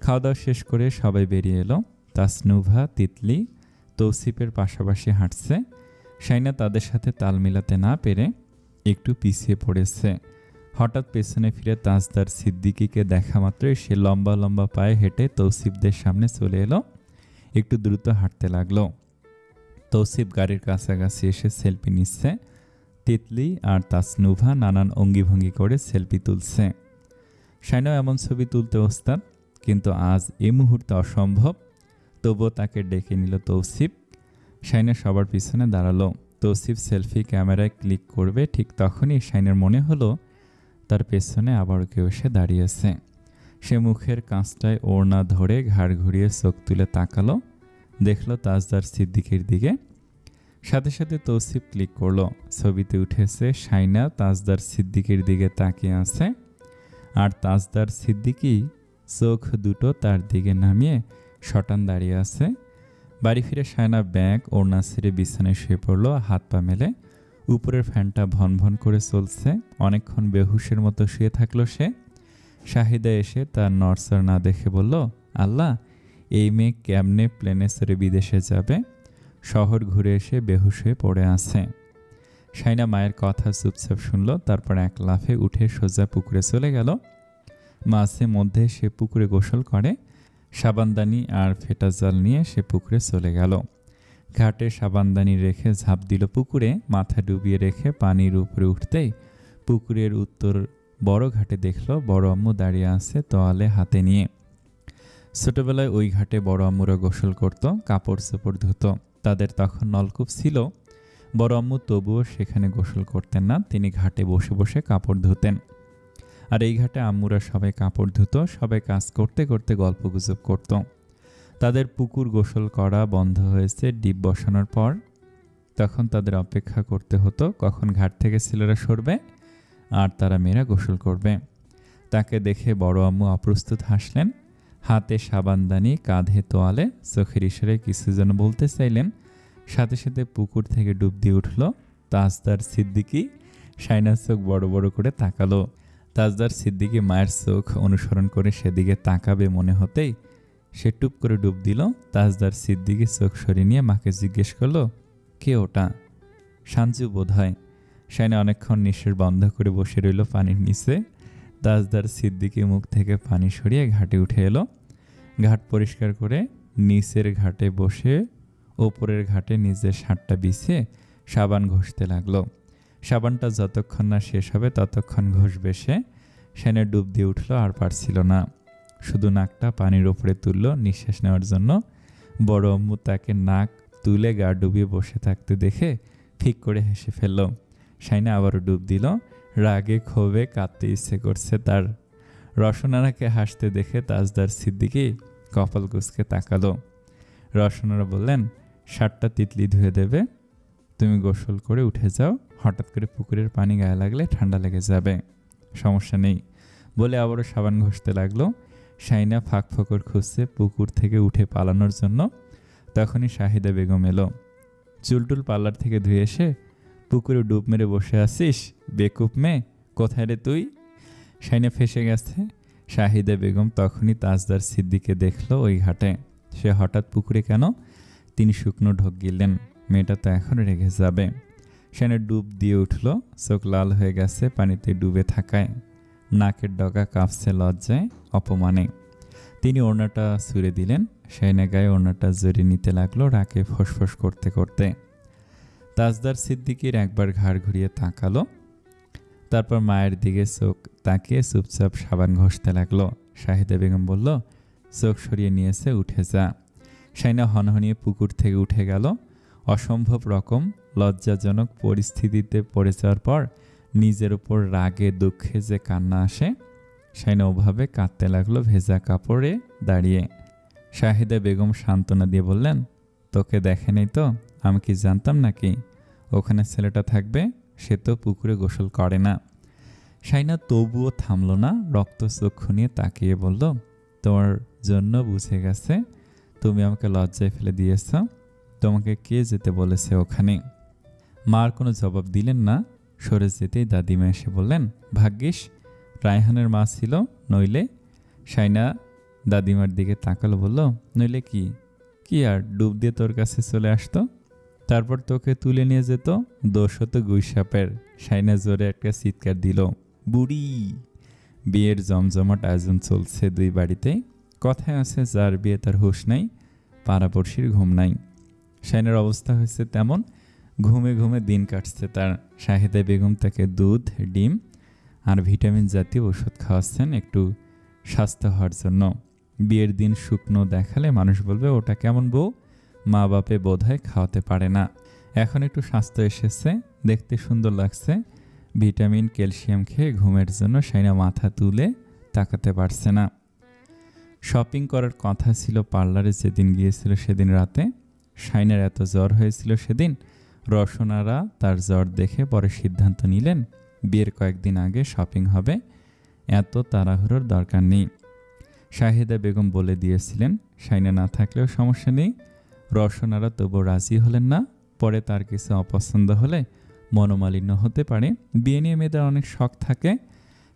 খাওয়া দাওয়া শেষ করে সবাই বেরিয়ে এলো। তাসনুভা, তিতলি তৌসিফের পাশাপাশি হাঁটছে। শাইনা তাদের সাথে তাল মিলাতে না পেরে একটু পিছিয়ে পড়েছে। হঠাৎ পেছনে ফিরে তাজদার সিদ্দিকীকে দেখা মাত্রই সে লম্বা লম্বা পায়ে হেঁটে তৌসিফদের সামনে চলে এলো। একটু দ্রুত হাঁটতে লাগলো। তৌসিফ গাড়ির কাছাকাছি এসে সেলফি নিচ্ছে। তিতলি আর তাসনুভা নানান অঙ্গিভঙ্গি করে সেলফি তুলছে। শাইনাও এমন ছবি তুলতে ওস্তাদ, কিন্তু আজ এই মুহূর্তে অসম্ভব। তবুও তাকে ডেকে নিল তৌসিফ। শাইনা সবার পিছনে দাঁড়ালো। তৌসিফ সেলফি ক্যামেরায় ক্লিক করবে, ঠিক তখনই শাইনার মনে হলো তার পেছনে আবারও কেউ এসে দাঁড়িয়েছে। সে মুখের কাঁচটায় ওড়না ধরে ঘাড় ঘুরিয়ে চোখ তুলে তাকালো, দেখলো তাজদার সিদ্দিকীর দিকে। সাথে সাথে তৌসিফ ক্লিক করলো। ছবিতে উঠেছে শাইনা তাজদার সিদ্দিকীর দিকে তাকিয়ে আছে, আর তাজদার সিদ্দিকী চোখ দুটো তার দিকে নামিয়ে শটান দাঁড়িয়ে আছে। বাড়ি ফিরে শায়না ব্যাগ ওড়না ছেড়ে বিছানায় শুয়ে পড়ল, হাত পা মেলে। উপরের ফ্যানটা ভন ভন করে চলছে। অনেকক্ষণ বেহুশের মতো শুয়ে থাকলো সে। শাহিদা এসে তার নড়চড় না দেখে বলল, আল্লাহ, এই মেয়ে কেমনে প্লেনে চড়ে বিদেশে যাবে? শহর ঘুরে এসে বেহুশ হয়ে পড়ে আছে। শায়না মায়ের কথা চুপচাপ শুনল, তারপর এক লাফে উঠে সোজা পুকুরে চলে গেল। মাঝে মধ্যে সে পুকুরে গোসল করে। সাবানদানি আর ফেটা জাল নিয়ে সে পুকুরে চলে গেল। ঘাটে সাবানদানি রেখে ঝাঁপ দিল পুকুরে। মাথা ডুবিয়ে রেখে পানির উপরে উঠতেই পুকুরের উত্তর বড় ঘাটে দেখল বড় আম্মু দাঁড়িয়ে আছে তোয়ালে হাতে নিয়ে। ছোটবেলায় ওই ঘাটে বড় আম্মুরা গোসল করত, কাপড় চোপড় ধুত। তাদের তখন নলকূপ ছিল। বড় আম্মু তবুও সেখানে গোসল করতেন না, তিনি ঘাটে বসে বসে কাপড় ধুতেন। আর এই ঘাটে আম্মুরা সবাই কাপড় ধুত, সবাই কাজ করতে করতে গল্পগুজব করত। তাদের পুকুর গোসল করা বন্ধ হয়েছে ডিপ বসানোর পর। তখন তাদের অপেক্ষা করতে হতো কখন ঘাট থেকে ছেলেরা সরবে আর তারা মেয়েরা গোসল করবে। তাকে দেখে বড় আম্মু অপ্রস্তুত হাসলেন। হাতে সাবানদানি, কাঁধে তোয়ালে, চোখের ইশারায় কিছু যেন বলতে চাইলেন। সাথে সাথে পুকুর থেকে ডুব দিয়ে উঠল তাজদার সিদ্দিকী। শায়নার চোখ বড় বড় করে তাকালো। তাজদার সিদ্দিকী মায়ের চোখ অনুসরণ করে সেদিকে তাকাবে মনে হতেই সে টুপ করে ডুব দিল। তাজদার সিদ্দিকী চোখ সরিয়ে নিয়ে মাকে জিজ্ঞেস করলো, কে ওটা? সাঞ্জু বোধ হয়। শায়না অনেকক্ষণ নিঃশ্বাস বন্ধ করে বসে রইল পানির নিচে। তাজদার সিদ্দিকী মুখ থেকে পানি সরিয়ে ঘাটে উঠে এলো। ঘাট পরিষ্কার করে নিচের ঘাটে বসে ওপরের ঘাটে নিজের শার্টটা বিছিয়ে সাবান ঘষতে লাগলো। সাবানটা যতক্ষণ না শেষ হবে ততক্ষণ ঘষবে সে। শায়না ডুব দিয়ে উঠল, আর পারছিল না। শুধু নাকটা পানির ওপরে তুলল নিঃশ্বাস নেওয়ার জন্য। বড় আম্মু তাকে নাক তুলে গা ডুবিয়ে বসে থাকতে দেখে ফিক করে হেসে ফেলল। শায়না আবারও ডুব দিল। রাগে ক্ষোভে কাঁদতে ইচ্ছে করছে তার। রসনারাকে হাসতে দেখে তাজদার সিদ্দিকী কপাল কুঁচকে তাকালো। রসনারা বললেন, শার্টটা তিতলি ধুয়ে দেবে, তুমি গোসল করে উঠে যাও। হঠাৎ করে পুকুরের পানি গায়ে লাগলে ঠান্ডা লেগে যাবে, সমস্যা নেই বলে আবারও সাবান ঘষতে লাগলো। শায়না ফাঁক ফোকর খুঁজছে পুকুর থেকে উঠে পালানোর জন্য। তখনই শাহিদা বেগম এলো। চুলটুল পার্লার থেকে ধুয়ে এসে পুকুরে ডুব মেরে বসে আছিস, বেকুব মেয়ে, কোথায় রে তুই? শায়না ফেসে গেছে। শাহিদা বেগম তখনই তাজদার সিদ্দিককে দেখলো ওই ঘাটে। সে হঠাৎ পুকুরে কেন? তিনি শুকনো ঢোক গিললেন। মেয়েটা তো এখন রেগে যাবে। শায়না ডুব দিয়ে উঠল, চোখ লাল হয়ে গেছে পানিতে ডুবে থাকায়। নাকের ডগা কাঁপছে লজ্জায়, অপমানে। তিনি ওড়নাটা ছুঁড়ে দিলেন। শায়না গায়ে ওড়নাটা জড়িয়ে নিতে লাগলো রাগে ফোঁসফোঁস করতে করতে। তাজদার সিদ্দিকীর একবার ঘাড় ঘুরিয়ে তাকালো, তারপর মায়ের দিকে চোখ তাকিয়ে চুপচাপ সাবান ঘষতে লাগলো। শাহিদা বেগম বলল, চোখ সরিয়ে নিয়েছে, উঠে যা। শায়না হনহনিয়ে পুকুর থেকে উঠে গেল। অসম্ভব রকম লজ্জাজনক পরিস্থিতিতে পড়ে যাওয়ার পর নিজের উপর রাগে দুঃখে যে কান্না আসে, শায়না ওভাবে কাঁদতে লাগলো ভেজা কাপড়ে দাঁড়িয়ে। শাহিদা বেগম সান্ত্বনা দিয়ে বললেন, তোকে দেখেনি তো? আমি কি জানতাম নাকি ওখানে ছেলেটা থাকবে? সে তো পুকুরে গোসল করে না। শায়না তবুও থামল না, রক্তচক্ষু নিয়ে তাকিয়ে বলল, তোমার জন্য বুঝে গেছে, তুমি আমাকে লজ্জায় ফেলে দিয়েছ। তোমাকে কে যেতে বলেছে ওখানে? মার কোনো জবাব দিলেন না। সরে যেতেই দাদিমা এসে বললেন, ভাগ্যিস রায়হানের মা ছিল, নইলে। শায়না দাদিমার দিকে তাকালো, বলল, নইলে কি? কি আর ডুব দিয়ে তোর কাছে চলে আসতো, তারপর তোকে তুলে নিয়ে যেত। দোষ হতো গুইসাপের। শায়না জোরে একটা চিৎকার দিল, বুড়ি! বিয়ের জমজমাট আয়োজন চলছে দুই বাড়িতেই। কথায় আছে, যার বিয়ে তার হুঁশ নাই, পাড়াপড়শির ঘুম নাই। শায়নার অবস্থা হয়েছে তেমন। ঘুমে ঘুমে দিন কাটছে তার। শাহিদা বেগম তাকে দুধ, ডিম আর ভিটামিন জাতীয় ওষুধ খাওয়াচ্ছেন একটু স্বাস্থ্য হওয়ার জন্য। বিয়ের দিন শুকনো দেখালে মানুষ বলবে, ওটা কেমন বউ, মা বাপে বোধহয় খাওয়াতে পারে না। এখন একটু স্বাস্থ্য এসেছে, দেখতে সুন্দর লাগছে। ভিটামিন ক্যালসিয়াম খেয়ে ঘুমের জন্য শায়না মাথা তুলে তাকাতে পারছে না। শপিং করার কথা ছিল পার্লারে যেদিন গিয়েছিল সেদিন রাতে। শায়নার এত জ্বর হয়েছিল সেদিন, রসনারা তার জ্বর দেখে পরে সিদ্ধান্ত নিলেন বিয়ের কয়েকদিন আগে শপিং হবে, এত তাড়াহুড়োর দরকার নেই। শাহিদা বেগম বলে দিয়েছিলেন, শায়না না থাকলেও সমস্যা নেই, রসনারা তবু রাজি হলেন না। পরে তার কিছু অপছন্দ হলে মনোমালিন্য হতে পারে। বিয়ে নিয়ে মেয়েদের অনেক শখ থাকে।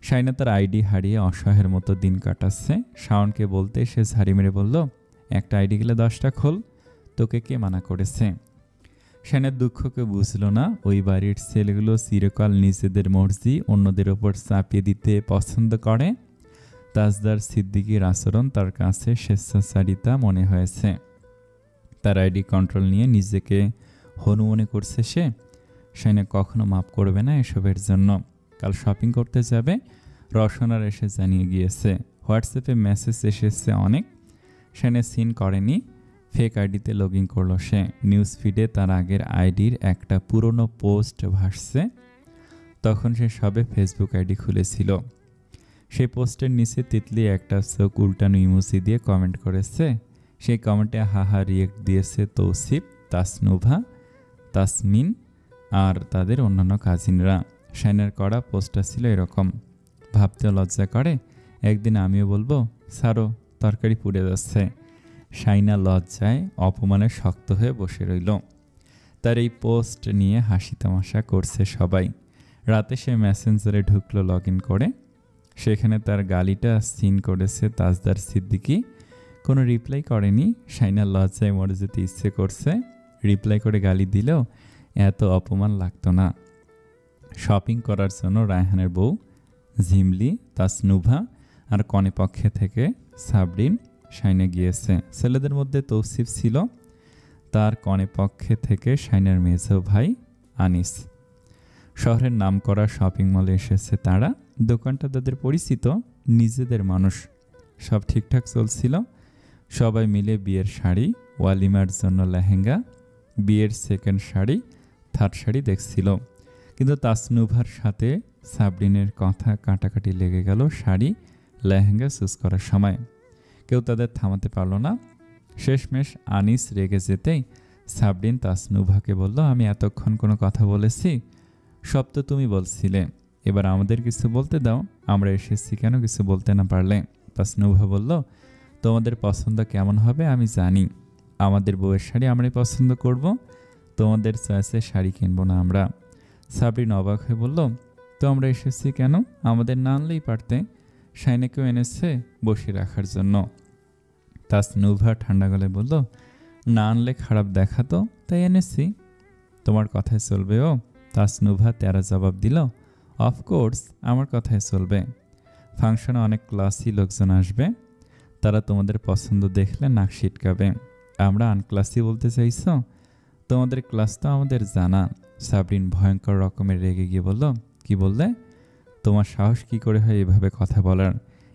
শাইনা তার আইডি হারিয়ে অসহায়ের মতো দিন কাটাচ্ছে। শাওনকে বলতে সে ঝাড়ি মেরে বলল, একটা আইডি গেলে 10টা খোল, তোকে কে মানা করেছে? শাইনার দুঃখকে বুঝল না। ওই বাড়ির ছেলেগুলো চিরকাল নিজেদের মর্জি অন্যদের ওপর চাপিয়ে দিতে পছন্দ করে। তাজদার সিদ্দিকীর আচরণ তার কাছে স্বেচ্ছাচারিতা মনে হয়েছে। তার আইডি কন্ট্রোল নিয়ে নিজেকে হনু মনে করছে সে। শাইনা কখনো মাপ করবে না এসবের জন্য। কাল শপিং করতে যাবে, রসনার এসে জানিয়ে গিয়েছে। হোয়াটসঅ্যাপে মেসেজ এসেছে অনেক। শাইনা সিন করেনি। ফেক আইডিতে লগ ইন করলো সে। নিউজ ফিডে তার আগের আইডির একটা পুরনো পোস্ট ভাসছে। তখন সে সবে ফেসবুক আইডি খুলেছিল। সেই পোস্টের নিচে তিতলি একটা চোখ উল্টানো ইমোজি দিয়ে কমেন্ট করেছে। সেই কমেন্টে হাহা রিয়েক্ট দিয়েছে তৌসিফ, তাসনুভা, তাসমিন আর তাদের অন্যান্য কাজিনরা। শাইনার করা পোস্টটা ছিল এরকম, ভাবতে লজ্জা করে, একদিন আমিও বলবো সারো তরকারি পুড়ে যাচ্ছে। শাইনা লজ্জায় অপমানে শক্ত হয়ে বসে রইল। তার এই পোস্ট নিয়ে হাসি তামাশা করছে সবাই। রাতে সে মেসেঞ্জারে ঢুকলো লগ ইন করে। সেখানে তার গালিটা সিন করেছে তাজদার সিদ্দিকী। কোনো রিপ্লাই করেনি। শাইনা লজ্জায় মরে যেতে ইচ্ছে করছে। রিপ্লাই করে গালি দিলেও এত অপমান লাগতো না। শপিং করার জন্য রায়হানের বউ ঝিমলি, তাসনুভা আর কনে পক্ষে থেকে সাবরিন শাইনা গিয়েছে। ছেলেদের মধ্যে তৌসিফ ছিল। তার কনে পক্ষে থেকে শাইনার মেজো ভাই আনিস। শহরের নামকরা শপিং মলে এসেছে তারা। দোকানটা তাদের পরিচিত, নিজেদের মানুষ। সব ঠিকঠাক চলছিল। সবাই মিলে বিয়ের শাড়ি, ওয়ালিমার জন্য লেহেঙ্গা, বিয়ের সেকেন্ড শাড়ি, থার্ড শাড়ি দেখছিল। কিন্তু তাসনুভার সাথে সাবরিনের কথা কাটাকাটি লেগে গেল শাড়ি লেহেঙ্গা চুজ করার সময়। কেউ তাদের থামাতে পারল না। শেষমেশ আনিস রেগে যেতেই সাবরিন তাসনুভাকে বলল, আমি এতক্ষণ কোনো কথা বলেছি? সব তো তুমি বলছিলে, এবার আমাদের কিছু বলতে দাও। আমরা এসেছি কেন কিছু বলতে না পারলে? তাসনুভা বলল, তোমাদের পছন্দ কেমন হবে আমি জানি। আমাদের বউয়ের শাড়ি আমরাই পছন্দ করব, তোমাদের চয়েসে শাড়ি কিনবো না আমরা। সাবরিন অবাক হয়ে বলল, তো আমরা এসেছি কেন? আমাদের না আনলেই পারতে। শাইনাকেও এনেছে বসিয়ে রাখার জন্য। তাসনুভা ঠান্ডা গলায় বলল, না আনলে খারাপ দেখাতো, তাই এনেছি। তোমার কথায় চলবে ও? তাসনুভা তেরা জবাব দিল, অফকোর্স আমার কথায় চলবে। ফাংশনে অনেক ক্লাসি লোকজন আসবে, তারা তোমাদের পছন্দ দেখলে নাক সিটকাবে। আমরা আনক্লাসি বলতে চাইছ? তোমাদের ক্লাস তো আমাদের জানা। সাবরিন ভয়ঙ্কর রকমের রেগে গিয়ে বলল, কি বললে? তোমার সাহস কি করে হয় এভাবে কথা বলার?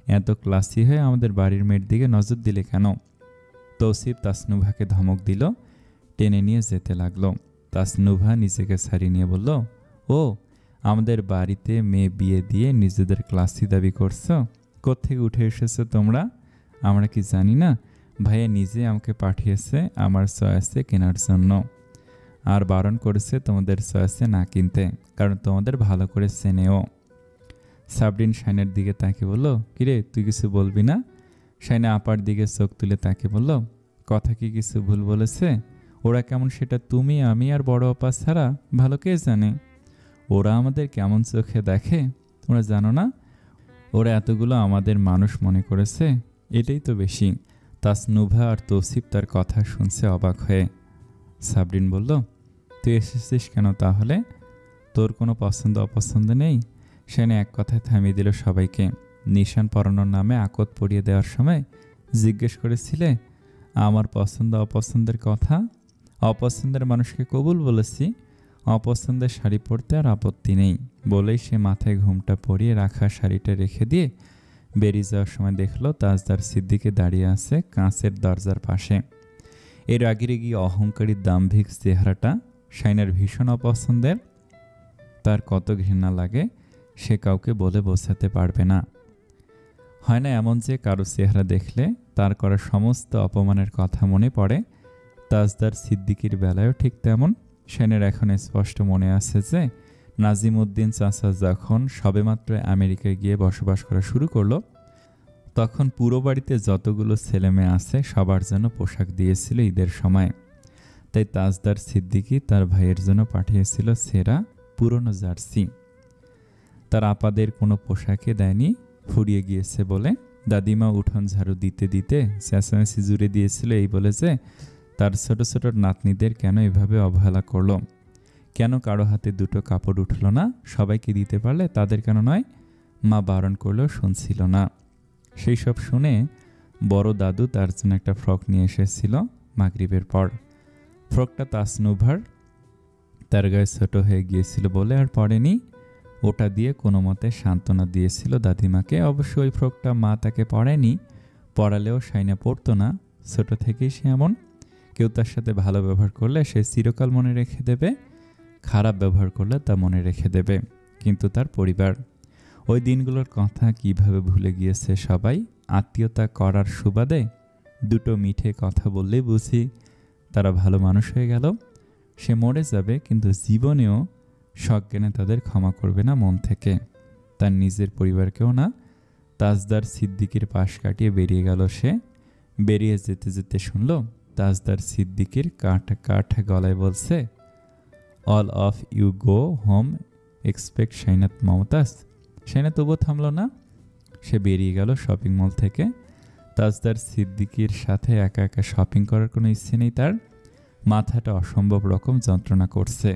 এত ক্লাসি হয়ে আমাদের বাড়ির মেয়ের দিকে নজর দিলে কেন? তৌসিফ তাসনুভাকে ধমক দিল, টেনে নিয়ে যেতে লাগলো। তাসনুভা নিজেকে ছাড়িয়ে নিয়ে বলল, ও আমাদের বাড়িতে মেয়ে বিয়ে দিয়ে নিজেদের ক্লাসি দাবি করছো? কোত্থেকে উঠে এসেছো তোমরা? আমরা কি জানি না? ভাইয়া নিজে আমাকে পাঠিয়েছে আমার চয়েসে কেনার জন্য, আর বারণ করেছে তোমাদের চয়েসে না কিনতে, কারণ তোমাদের ভালো করে চেনেও। সাবরিন শাইনার দিকে তাকে বলল, কিরে তুই কিছু বলবি না? শাইনা আপার দিকে চোখ তুলে তাকে বলল, কথা কি কিছু ভুল বলেছে? ওরা কেমন সেটা তুমি, আমি আর বড় আপা ছাড়া ভালো কে জানে? ওরা আমাদের কেমন চোখে দেখে তোমরা জানো না? ওরা এতগুলো আমাদের মানুষ মনে করেছে, এটাই তো বেশি। তাসনুভা আর তৌসিফ তার কথা শুনছে অবাক হয়ে। সাবরিন বলল, তুই এসেছিস কেন তাহলে? তোর কোনো পছন্দ অপছন্দ নেই? সেনে এক কথায় থামিয়ে দিল সবাইকে। নিশান পরানোর নামে আকত পড়িয়ে দেওয়ার সময় জিজ্ঞেস করেছিলে আমার পছন্দ অপছন্দের কথা? অপছন্দের মানুষকে কবুল বলেছি, অপছন্দের শাড়ি পরতে আর আপত্তি নেই বলেই সে মাথায় ঘুমটা পরিয়ে রাখা শাড়িটা রেখে দিয়ে বেরিয়ে যাওয়ার সময় দেখলো তাজদার সিদ্দিকে দাঁড়িয়ে আছে কাঁচের দরজার পাশে। এর আগেরেগি অহংকারী দাম্ভিক চেহারাটা শাইনার ভীষণ অপছন্দের। তার কত ঘৃণা লাগে সে কাউকে বলে বোঝাতে পারবে না। হয় না এমন যে কারো চেহারা দেখলে তার করা সমস্ত অপমানের কথা মনে পড়ে? তাজদার সিদ্দিকির বেলায়ও ঠিক তেমন। শাইনের এখন স্পষ্ট মনে আছে যে নাজিমউদ্দিন চাচা যখন সবেমাত্র আমেরিকায় গিয়ে বসবাস করা শুরু করলো, তখন পুরো বাড়িতে যতগুলো ছেলেমেয়ে আছে সবার জন্য পোশাক দিয়েছিল ঈদের সময়। তাই তাজদার সিদ্দিকী তার ভাইয়ের জন্য পাঠিয়েছিল ছেঁড়া পুরনো জার্সি। তার আপাদের কোনো পোশাকে দেয়নি, ফুরিয়ে গিয়েছে বলে। দাদিমা উঠোন ঝাড়ু দিতে দিতে চেঁচামেচি জুড়ে দিয়েছিল এই বলে যে তার ছোট ছোট নাতনিদের কেন এভাবে অবহেলা করলো, কেন কারো হাতে দুটো কাপড় উঠল না, সবাইকে দিতে পারলে তাদের কেন নয়। মা বারণ করলেও শুনছিল না। সেই সব শুনে বড় দাদু তার জন্য একটা ফ্রক নিয়ে এসেছিল মাগরিবের পর। ফ্রকটা তাসনুভার তার গায়ে ছোট হয়ে গিয়েছিল বলে আর পরেনি। ওটা দিয়ে কোনো মতে সান্ত্বনা দিয়েছিল দাদিমাকে। অবশ্য ওই ফ্রকটা মা তাকে পরায়নি, পরালেও শাইনা পরতো না। ছোট থেকেই সে এমন। কেউ তার সাথে ভালো ব্যবহার করলে সে চিরকাল মনে রেখে দেবে, খারাপ ব্যবহার করলে তা মনে রেখে দেবে। কিন্তু তার পরিবার ওই দিনগুলোর কথা কিভাবে ভুলে গিয়েছে সবাই। আত্মীয়তা করার সুবাদে দুটো মিঠে কথা বললেই বুঝি তারা ভালো মানুষ হয়ে গেল। সে মরে যাবে, কিন্তু জীবনেও সজ্ঞানে তাদের ক্ষমা করবে না মন থেকে। তার নিজের পরিবারকেও না। তাজদার সিদ্দিকীর পাশ কাটিয়ে বেরিয়ে গেল সে। বেরিয়ে যেতে যেতে শুনল তাজদার সিদ্দিকীর কাঠ কাঠ গলায় বলছে, all of you go home, except Shaina Mumtaz. Shaina তবুও থামল না। সে বেরিয়ে গেল শপিং মল থেকে। তাজদার সিদ্দিকীর সাথে একা একা শপিং করার কোনো ইচ্ছে নেই তার। মাথাটা অসম্ভব রকম যন্ত্রণা করছে।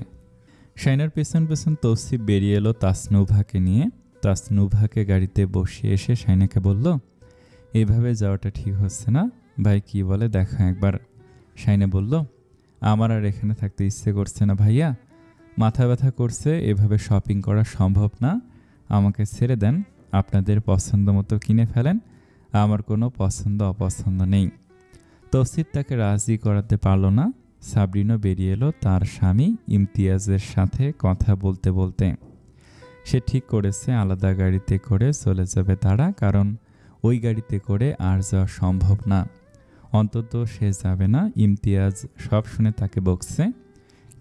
শাইনার পেছন পেছন তৌসিফ বেরিয়ে এলো তাসনুভাকে নিয়ে। তাসনুভাকে গাড়িতে বসিয়ে এসে শাইনাকে বলল, এভাবে যাওয়াটা ঠিক হচ্ছে না, ভাই কি বলে দেখা একবার। শাইনা বলল, আমার আর এখানে থাকতে ইচ্ছে করছে না ভাইয়া, মাথা ব্যথা করছে, এভাবে শপিং করা সম্ভব না, আমাকে ছেড়ে দেন, আপনাদের পছন্দ মতো কিনে ফেলেন, আমার কোনো পছন্দ অপছন্দ নেই। তৌসিফ তাকে রাজি করাতে পারল না। সাবরিনও বেরিয়ে এলো তার স্বামী ইমতিয়াজের সাথে কথা বলতে বলতে। সে ঠিক করেছে আলাদা গাড়িতে করে চলে যাবে তারা, কারণ ওই গাড়িতে করে আর যাওয়া সম্ভব না। অন্তত সে যাবে না। ইমতিয়াজ সব শুনে তাকে বকছে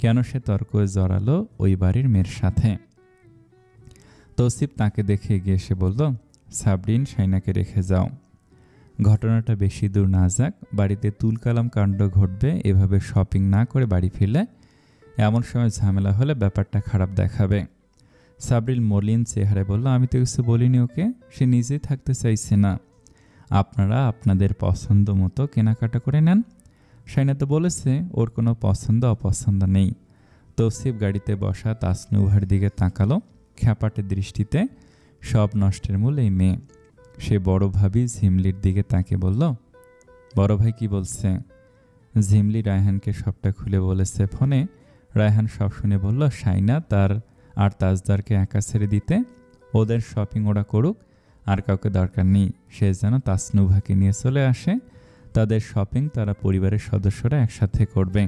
কেন সে তর্কে জড়ালো ওই বাড়ির মেয়ের সাথে। তৌসিফ তাকে দেখে এগিয়ে এসে বলল, সাবরিন, শাইনাকে রেখে যাও। ঘটনাটা বেশি দূর না যাক, বাড়িতে তুলকালাম কাণ্ড ঘটবে। এভাবে শপিং না করে বাড়ি ফিরলে এমন সময় ঝামেলা হলে ব্যাপারটা খারাপ দেখাবে। সাবরিন মলিন চেহারায় বলল, আমি তো কিছু বলিনি ওকে, সে নিজেই থাকতে চাইছে না। আপনারা আপনাদের পছন্দ মতো কেনাকাটা করে নেন। শাইনা তো বলেছে ওর কোনো পছন্দ অপছন্দ নেই। তৌসিফ গাড়িতে বসা তাসনুভার দিকে তাকালো খ্যাপাটে দৃষ্টিতে। সব নষ্টের মূল এই মেয়ে। সে বড় ভাবি ঝিমলির দিকে তাকে বলল, বড় ভাই কি বলছে? ঝিমলি রায়হানকে সবটা খুলে বলেছে ফোনে। রায়হান সব শুনে বলল, শাইনা তার আর তাজদারকে একা ছেড়ে দিতে, ওদের শপিং ওরা করুক, আর কাউকে দরকার নেই। সে যেন তাসনুভাকে নিয়ে চলে আসে, তাদের শপিং তারা পরিবারের সদস্যরা একসাথে করবে।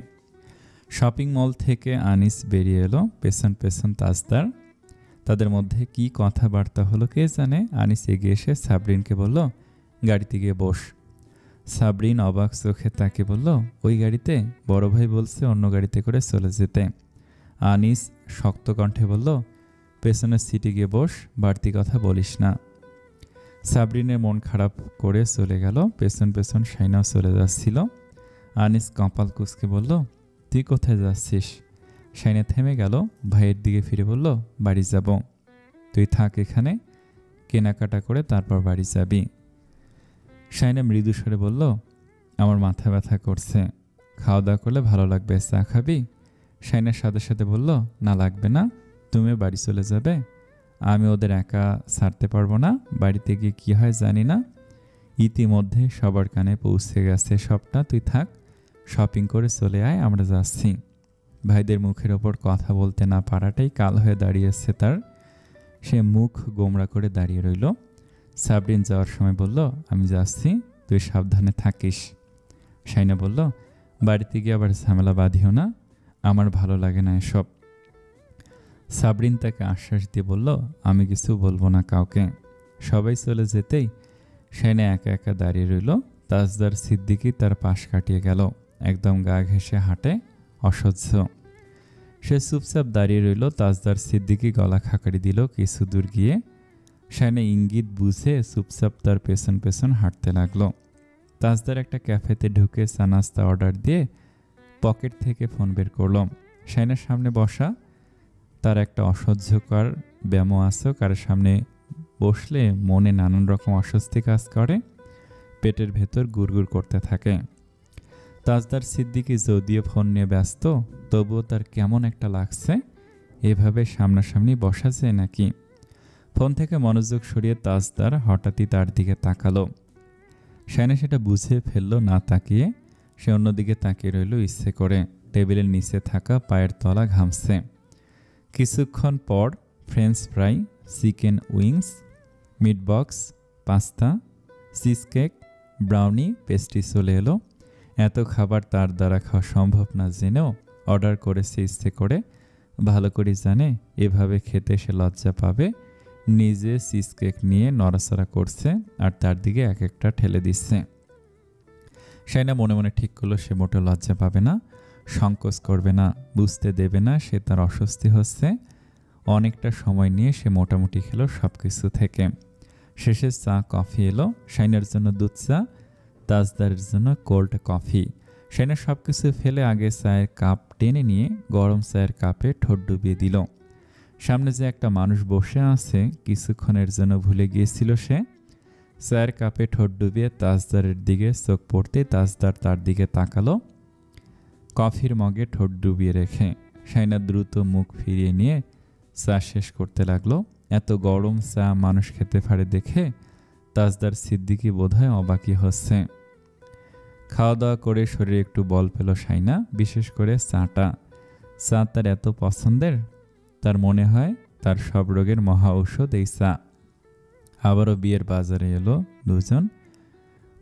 শপিং মল থেকে আনিস বেরিয়ে এলো, পেছন পেছন তাজদার। তাদের মধ্যে কি কথাবার্তা হলো কে জানে। আনিস এগিয়ে এসে সাবরিনকে বলল, গাড়িতে গিয়ে বস। সাবরিন অবাক চোখে তাকে বলল, ওই গাড়িতে? বড় ভাই বলছে অন্য গাড়িতে করে চলে যেতে। আনিস শক্ত কণ্ঠে বলল, পেছনের সিটে গিয়ে বস, বাড়তি কথা বলিস না। সাবরিনের মন খারাপ করে চলে গেল। পেছন পেছন শাইনাও চলে যাচ্ছিল। আনিস কপাল কুঁচকে বলল, তুই কোথায় যাচ্ছিস? শাইনা থেমে গেল, ভাইয়ের দিকে ফিরে বলল, বাড়ি যাব। তুই থাক এখানে, কেনাকাটা করে তারপর বাড়ি যাবি। শাইনা মৃদু স্বরে বলল, আমার মাথা ব্যথা করছে, খাওয়া দাওয়া করলে ভালো লাগবে, চা খাবি? শাইনার সাথে সাথে বলল, না লাগবে না, তুমি বাড়ি চলে যাবে, আমি ওদের একা ছাড়তে পারবো না, বাড়িতে গিয়ে কী হয় জানি না। ইতিমধ্যে সবার কানে পৌঁছে গেছে সবটা, তুই থাক, শপিং করে চলে আয়, আমরা যাচ্ছি। ভাইদের মুখের ওপর কথা বলতে না পারাটাই কাল হয়ে দাঁড়িয়েছে তার। সে মুখ গোমরা করে দাঁড়িয়ে রইল। সাবরিন যাওয়ার সময় বলল, আমি যাচ্ছি, তুই সাবধানে থাকিস। শাইনা বলল, বাড়িতে গিয়ে আবার ঝামেলা বাঁধিও না, আমার ভালো লাগে না এসব। সাবরিন তাকে আশ্বাস দিয়ে বলল, আমি কিছু বলবো না কাউকে। সবাই চলে যেতেই শাইনা একা একা দাঁড়িয়ে রইল। তাজদার সিদ্দিকী তার পাশ কাটিয়ে গেল, একদম গা ঘেঁষে হাঁটে, অসহ্য। সে চুপচাপ দাঁড়িয়ে রইল। তাজদার সিদ্দিকী গলা খাকারি দিল কিছু দূর গিয়ে। শাইনা ইঙ্গিত বুঝে চুপচাপ তার পেছন পেছন হাঁটতে লাগলো। তাজদার একটা ক্যাফেতে ঢুকে চা নাস্তা অর্ডার দিয়ে পকেট থেকে ফোন বের করলো। শাইনার সামনে বসা। তার একটা অসহ্যকর ব্যামো আছে, কারোর সামনে বসলে মনে নানান রকম অস্বস্তি কাজ করে, পেটের ভেতর গুড়গুড় করতে থাকে। তাজদার সিদ্দিকী যদিও ফোন নিয়ে ব্যস্ত, তবুও তার কেমন একটা লাগছে। এভাবে সামনাসামনি বসা যায় নাকি? ফোন থেকে মনোযোগ সরিয়ে তাজদার হঠাৎই তার দিকে তাকালো। শাইনা সেটা বুঝে ফেলল না তাকিয়ে। সে অন্যদিকে তাকিয়ে রইল ইচ্ছে করে। টেবিলের নিচে থাকা পায়ের তলা ঘামছে। কিছুক্ষণ পর French fry, chicken wings, meat box, pasta, cheese cake, brownie, pastry চলে এলো। এত খাবার তার দ্বারা খাওয়া সম্ভব না জেনেও অর্ডার করেছে ইচ্ছে করে। ভালো করে জানে এভাবে খেতে সে লজ্জা পাবে। নিজে চিজ কেক নিয়ে নড়াচড়া করছে আর তার দিকে এক একটা ঠেলে দিচ্ছে। শাইনা মনে মনে ঠিক করলো সে মোটেও লজ্জা পাবে না, সংকোচ করবে না, বুঝতে দেবে না সে তার অস্বস্তি হচ্ছে। অনেকটা সময় নিয়ে সে মোটামুটি খেলো সব কিছু থেকে। শেষে চা কফি এলো। শাইনার জন্য দুধ চা, তাজদারের জন্য কোল্ড কফি। শাইনা সব কিছু ফেলে আগে চায়ের কাপ টেনে নিয়ে গরম চায়ের কাপে ঠোঁট ডুবিয়ে দিল। সামনে যে একটা মানুষ বসে আছে কিছুক্ষণের জন্য ভুলে গিয়েছিল সে। চায়ের কাপে ঠোঁট ডুবিয়ে তাজদারের দিকে চোখ পড়তে তাজদার তার দিকে তাকালো কফির মগে ঠোঁট ডুবিয়ে রেখে। শাইনা দ্রুত মুখ ফিরিয়ে নিয়ে চা শেষ করতে লাগলো। এত গরম চা মানুষ খেতে পারে দেখে তাজদার সিদ্দিকী বোধহয় অবাকই হচ্ছে। খাওয়া দাওয়া করে শরীরে একটু বল পেল শাইনা, বিশেষ করে চাটা। চা তার এত পছন্দের, তার মনে হয় তার সব রোগের মহা ঔষধ এই চা। আবারও বিয়ের বাজারে এলো দুজন।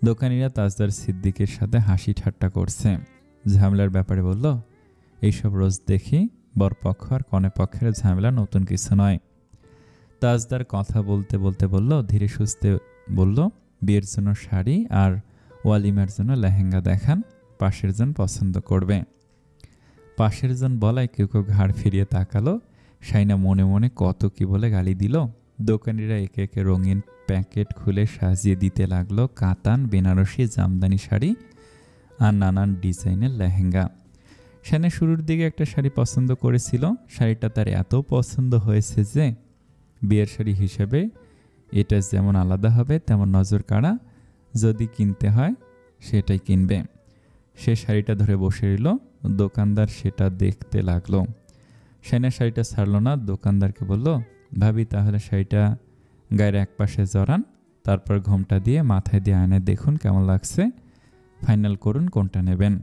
দোকানিরা তাজদার সিদ্দিকের সাথে হাসি ঠাট্টা করছে। ঝামেলার ব্যাপারে বলল, এইসব রোজ দেখি, বরপক্ষ আর কনে পক্ষের ঝামেলা নতুন কিছু নয়। তাজদার কথা বলতে বলতে বলল, ধীরে সুস্থে বলল, বিয়ের জন্য শাড়ি আর ওয়ালিমার জন্য লেহেঙ্গা দেখান, পাশের জন পছন্দ করবে। পাশের জন বলায় কেউ কেউ ঘাড় ফিরিয়ে তাকালো। শাইনা মনে মনে কত কি বলে গালি দিল। দোকানিরা একে একে রঙিন প্যাকেট খুলে সাজিয়ে দিতে লাগলো কাতান, বেনারসি, জামদানি শাড়ি আর নানান ডিজাইনের লেহেঙ্গা। শাইনা শুরুর দিকে একটা শাড়ি পছন্দ করেছিল। শাড়িটা তার এত পছন্দ হয়েছে যে বিয়ের শাড়ি হিসেবে এটা যেমন আলাদা হবে তেমন নজর কাড়া, যদি কিনতে হয় সেটাই কিনবে। সে শাড়িটা ধরে বসে রইল। দোকানদার সেটা দেখতে লাগলো। শাইনা শাড়িটা ছাড়ল না, দোকানদারকে বলল, ভাবি তাহলে শাড়িটা গায়ের এক পাশে জড়ান, তারপর ঘোমটা দিয়ে মাথায় দিয়ে আয়নায় দেখুন কেমন লাগছে, ফাইনাল করুন কোনটা নেবেন।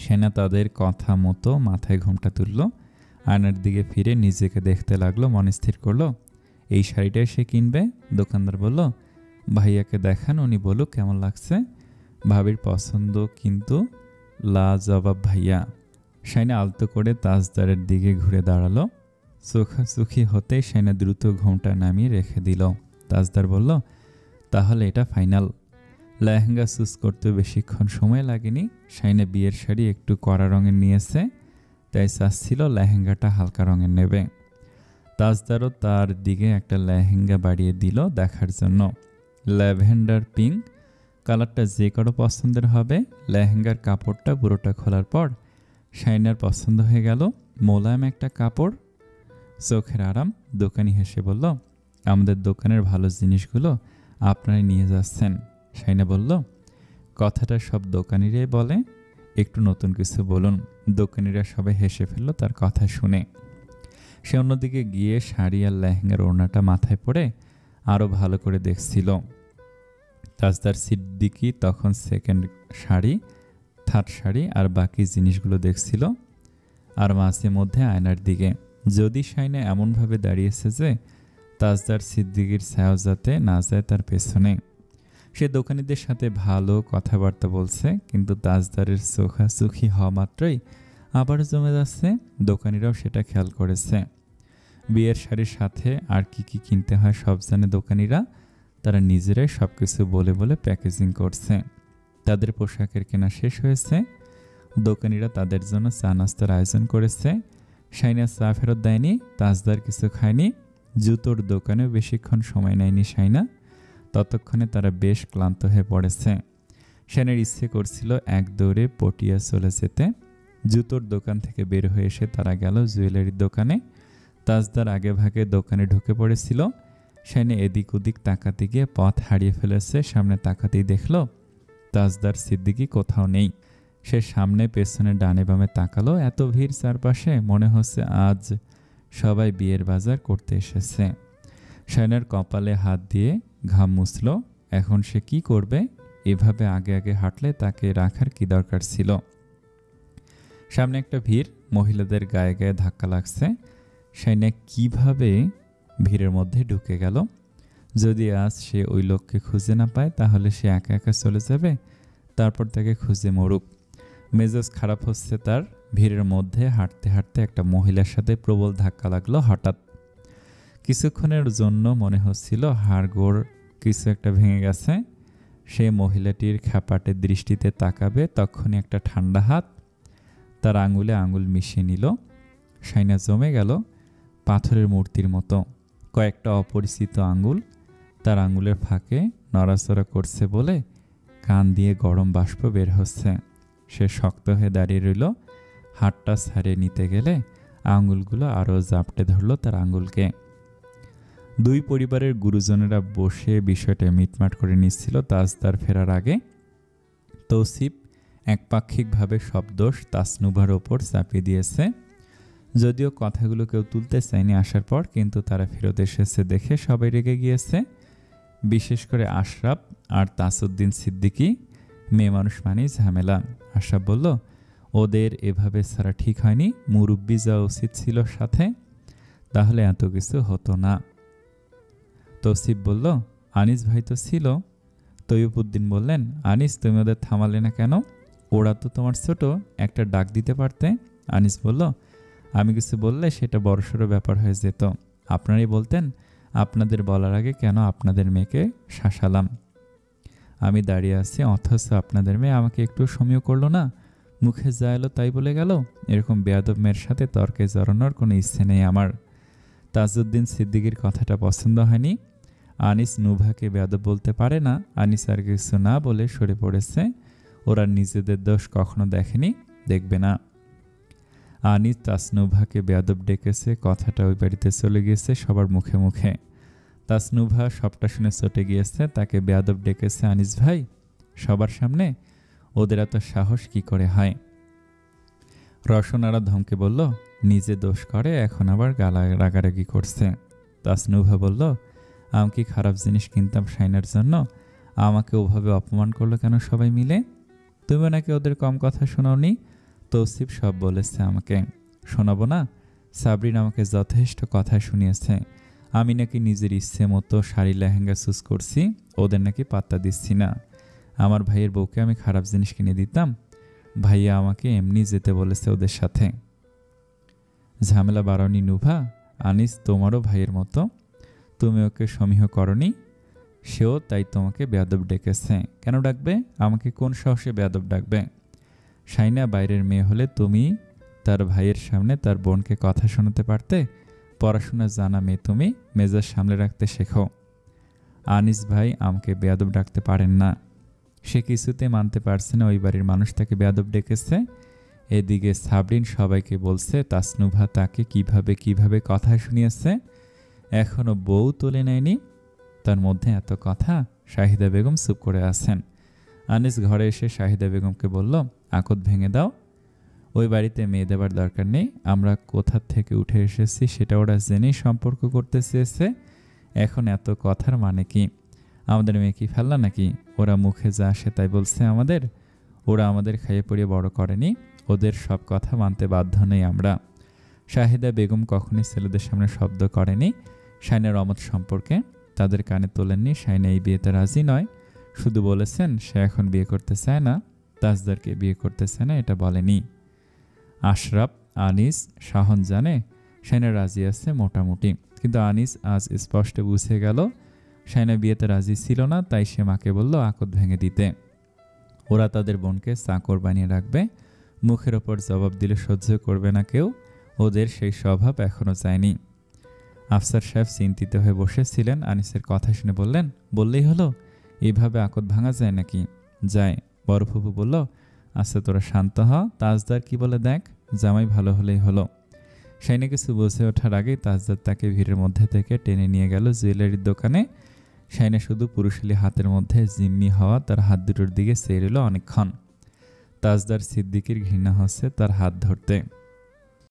শাইনা তাদের কথা মতো মাথায় ঘোমটা তুলল, আয়নার দিকে ফিরে নিজেকে দেখতে লাগলো, মনে স্থির করলো এই শাড়িটাই সে কিনবে। দোকানদার বলল, ভাইয়াকে দেখান, উনি বলুক কেমন লাগছে। ভাবির পছন্দ কিন্তু লাজবাব ভাইয়া। শাইনা আলতো করে তাজদারের দিকে ঘুরে দাঁড়ালো। চোখাচোখি হতেই শাইনা দ্রুত ঘোমটা নামিয়ে রেখে দিল। তাজদার বলল, তাহলে এটা ফাইনাল। লেহেঙ্গা চুজ করতে বেশিক্ষণ সময় লাগেনি। শাইনা বিয়ের শাড়ি একটু কড়া রঙের নিয়েছে, তাই চাচ্ছিল লেহেঙ্গাটা হালকা রঙের নেবে। তাজদারও তার দিকে একটা লেহেঙ্গা বাড়িয়ে দিল দেখার জন্য। ল্যাভেন্ডার পিঙ্ক কালারটা যে কারো পছন্দের হবে। লেহেঙ্গার কাপড়টা পুরোটা খোলার পর শাইনার পছন্দ হয়ে গেল। মোলায়েম একটা কাপড়, চোখের আরাম। দোকানি হেসে বলল, আমাদের দোকানের ভালো জিনিসগুলো আপনারাই নিয়ে যাচ্ছেন। শাইনা বলল, কথাটা সব দোকানিরাই বলে, একটু নতুন কিছু বলুন। দোকানিরা সবাই হেসে ফেলল তার কথা শুনে। সে অন্যদিকে গিয়ে শাড়ি আর লেহেঙ্গার ওড়নাটা মাথায় পরে আরও ভালো করে দেখছিল। তাজদার সিদ্দিকী তখন সেকেন্ড শাড়ি, থার্ড শাড়ি আর বাকি জিনিসগুলো দেখছিল, আর মাঝে মধ্যে আয়নার দিকে। যদি শাইনা এমনভাবে দাঁড়িয়েছে যে তাজদার সিদ্দিকীর ছায়া যাতে না যায় তার পেছনে। সে দোকানিদের সাথে ভালো কথাবার্তা বলছে, কিন্তু তাজদারের চোখাচোখি হওয়া মাত্রই আবার জমে যাচ্ছে। দোকানিরাও সেটা খেয়াল করেছে। বিয়ের শাড়ির সাথে আর কি কি কিনতে হয় সব জানে দোকানিরা। তারা নিজেরাই সব কিছু বলে বলে প্যাকেজিং করছে। তাদের পোশাকের কেনা শেষ হয়েছে। দোকানিরা তাদের জন্য চা নাস্তার আয়োজন করেছে। শাইনা চা ফেরত দেয়নি, তাজদার কিছু খায়নি। জুতোর দোকানেও বেশিক্ষণ সময় নেয়নি শাইনা। ততক্ষণে তারা বেশ ক্লান্ত হয়ে পড়েছে। শাইনের ইচ্ছে করছিল এক দৌড়ে পটিয়া চলে যেতে। জুতোর দোকান থেকে বের হয়ে এসে তারা গেল জুয়েলারির দোকানে। তাজদার আগে ভাগে দোকানে ঢুকে পড়েছিল। শাইনে এদিক ওদিক তাকাতে গিয়ে পথ হারিয়ে ফেলেছে। সামনে তাকাতেই দেখল তাজদার সিদ্দিকী কোথাও নেই। সে সামনে পেছনে ডানে বামে তাকালো। এত ভিড় চারপাশে, মনে হচ্ছে আজ সবাই বিয়ের বাজার করতে এসেছে। শাইনের কপালে হাত দিয়ে ঘাম মুছল। এখন সে কি করবে? এভাবে আগে আগে হাঁটলে তাকে রাখার কি দরকার ছিল? সামনে একটা ভিড়, মহিলাদের গায়ে গায়ে ধাক্কা লাগছে। শাইনা কিভাবে ভিড়ের মধ্যে ঢুকে গেল? যদি আজ সে ওই লোককে খুঁজে না পায় তাহলে সে একা একা চলে যাবে। তারপর তাকে খুঁজে মরুক। মেজাজ খারাপ হচ্ছে তার। ভিড়ের মধ্যে হাঁটতে হাঁটতে একটা মহিলার সাথে প্রবল ধাক্কা লাগলো। হঠাৎ কিছুক্ষণের জন্য মনে হচ্ছিল হাড়গোড় কিছু একটা ভেঙে গেছে। সে মহিলাটির খ্যাপাটে দৃষ্টিতে তাকাবে, তখনই একটা ঠান্ডা হাত তার আঙুলে আঙুল মিশিয়ে নিল। শাইনা জমে গেল পাথরের মূর্তির মতো। কয়েকটা অপরিচিত আঙুল তার আঙুলের ফাঁকে নড়াচড়া করছে বলে কান দিয়ে গরম বাষ্প বের হচ্ছে। সে শক্ত হয়ে দাঁড়িয়ে রইল। হাতটা ছাড়িয়ে নিতে গেলে আঙুলগুলো আরও জাপটে ধরল তার আঙুলকে। দুই পরিবারের গুরুজনেরা বসে বিষয়টা মিটমাট করে নিচ্ছিল তাজদার ফেরার আগে। তৌসিফ একপাক্ষিকভাবে সব দোষ তাসনুভার ওপর চাপিয়ে দিয়েছে। যদিও কথাগুলো কেউ তুলতে চায়নি আসার পর, কিন্তু তারা ফেরত এসেছে দেখে সবাই রেগে গিয়েছে। বিশেষ করে আশরাফ আর তাসউদ্দিন সিদ্দিকী। মেয়ে মানুষ মানেই ঝামেলা। আশরাফ বলল, ওদের এভাবে ছাড়া ঠিক হয়নি, মুরব্বি যাওয়া উচিত ছিল সাথে, তাহলে এত কিছু হতো না। তৌসিফ বলল, আনিস ভাই তো ছিল। তৈয়বউদ্দিন বললেন, আনিস তুমি ওদের থামালে না কেন? ওরা তো তোমার ছোট, একটা ডাক দিতে পারতে। আনিস বলল, আমি কিছু বললে সেটা বড়সড় ব্যাপার হয়ে যেত। আপনারাই বলতেন। আপনাদের বলার আগে কেন আপনাদের মেয়েকে শাসালাম? আমি দাঁড়িয়ে আছি, অথচ আপনাদের মেয়ে আমাকে একটু সমীহ করলো না। মুখে যা এলো তাই বলে গেল। এরকম বেয়াদব মেয়ের সাথে তর্কে জড়ানোর কোনো ইচ্ছে নেই আমার। তাজউদ্দিন সিদ্দিকীর কথাটা পছন্দ হয়নি। আনিস নুভাকে বেয়াদব বলতে পারে না। আনিস আর কিছু না বলে সরে পড়েছে। ওরা নিজেদের দোষ কখনো দেখেনি, দেখবে না। আনিস তাসনুভাকে বেয়াদব ডেকেছে, কথাটা ওই বাড়িতে চলে গিয়েছে সবার মুখে মুখে। তাসনুভা সবটা শুনে চটে গিয়েছে। তাকে বেয়াদব ডেকেছে আনিস ভাই সবার সামনে। ওদের এত সাহস কি করে হয়? রসনারা ধমকে বলল, নিজে দোষ করে এখন আবার গালা রাগারাগি করছে। তাসনুভা বলল, আমি কি খারাপ জিনিস কিনতাম শাইনার জন্য? আমাকে ওভাবে অপমান করলো কেন সবাই মিলে? তুমি নাকি ওদের কম কথা শোনাওনি? তৌসিফ সব বলেছে আমাকে। শোনাবো না? সাবরিন আমাকে যথেষ্ট কথা শুনিয়েছে। আমি নাকি নিজের ইচ্ছে মতো শাড়ি লেহেঙ্গা চুজ করছি, ওদের নাকি পাত্তা দিচ্ছি না। আমার ভাইয়ের বউকে আমি খারাপ জিনিস কিনে দিতাম? ভাইয়া আমাকে এমনি যেতে বলেছে ওদের সাথে। ঝামেলা বাড়াওনি নুভা? আনিস তোমারও ভাইয়ের মতো, তুমি ওকে সমীহ করনি, সেও তাই তোমাকে বেয়াদব ডেকেছে। কেন ডাকবে? আমাকে কোন সাহসে বেয়াদব ডাকবে? শাইনা বাইরের মেয়ে হলে তুমি তার ভাইয়ের সামনে তার বোনকে কথা শোনাতে পারতে। পড়াশোনা জানা মেয়ে তুমি, মেজাজ সামলে রাখতে শেখো। আনিস ভাই আমাকে বেয়াদব ডাকতে পারেন না। সে কিছুতে মানতে পারছে না ওই বাড়ির মানুষ তাকে বেয়াদব ডেকেছে। এদিকে সাবরিন সবাইকে বলছে তাসনুভা তাকে কিভাবে কিভাবে কথা শুনিয়েছে। এখনো বউ তুলে নেয়নি। তার মধ্যে এত কথা। শাহিদা বেগম চুপ করে আছেন। আনিস ঘরে এসে শাহিদা বেগমকে বলল, আকত ভেঙে দাও। ওই বাড়িতে মেয়ে দেবার দরকার নেই। আমরা কোথা থেকে উঠে এসেছি সেটা ওরা জেনেই সম্পর্ক করতে চেয়েছে। এখন এত কথার মানে কি? আমাদের মেয়ে কি ফেললা নাকি? ওরা মুখে যা আসে তাই বলছে আমাদের। ওরা আমাদের খাইয়ে পড়িয়ে বড় করেনি। ওদের সব কথা মানতে বাধ্য নেই আমরা। শাহিদা বেগম কখনই ছেলেদের সামনে শব্দ করেনি শাইনের অমত সম্পর্কে। তাদের কানে তোলেননি। শাইনা এই বিয়েতে রাজি নয়, শুধু বলেছেন সে এখন বিয়ে করতে চায় না, তাজদারকে বিয়ে করতে চায় না, এটা বলেনি। আশরাফ, আনিস, শাহন জানে শাইনা রাজি আছে মোটামুটি, কিন্তু আনিস আজ স্পষ্ট বুঝে গেল শাইনা বিয়েতে রাজি ছিল না। তাই সে মাকে বলল আকত ভেঙে দিতে। ওরা তাদের বোনকে চাকর বানিয়ে রাখবে। মুখের ওপর জবাব দিলে সহ্য করবে না কেউ। ওদের সেই স্বভাব এখনো যায়নি। আফসার সাহেব চিন্তিত হয়ে বসেছিলেন। আনিসের কথা শুনে বললেন, বললেই হলো? এইভাবে আকত ভাঙা যায় নাকি? যায়, বড় ফুপু বলল, আচ্ছা তোরা শান্ত হ, তাজদার কি বলে দেখ, জামাই ভালো হলেই হলো। শাইনা কিছু বুঝে ওঠার আগেই তাজদার তাকে ভিড়ের মধ্যে থেকে টেনে নিয়ে গেল জুয়েলারির দোকানে। শাইনা শুধু পুরুষালী হাতের মধ্যে জিম্মি হওয়া তার হাত দুটোর দিকে চেয়ে রইল অনেকক্ষণ। তাজদার সিদ্দিকির ঘৃণা হচ্ছে তার হাত ধরতে।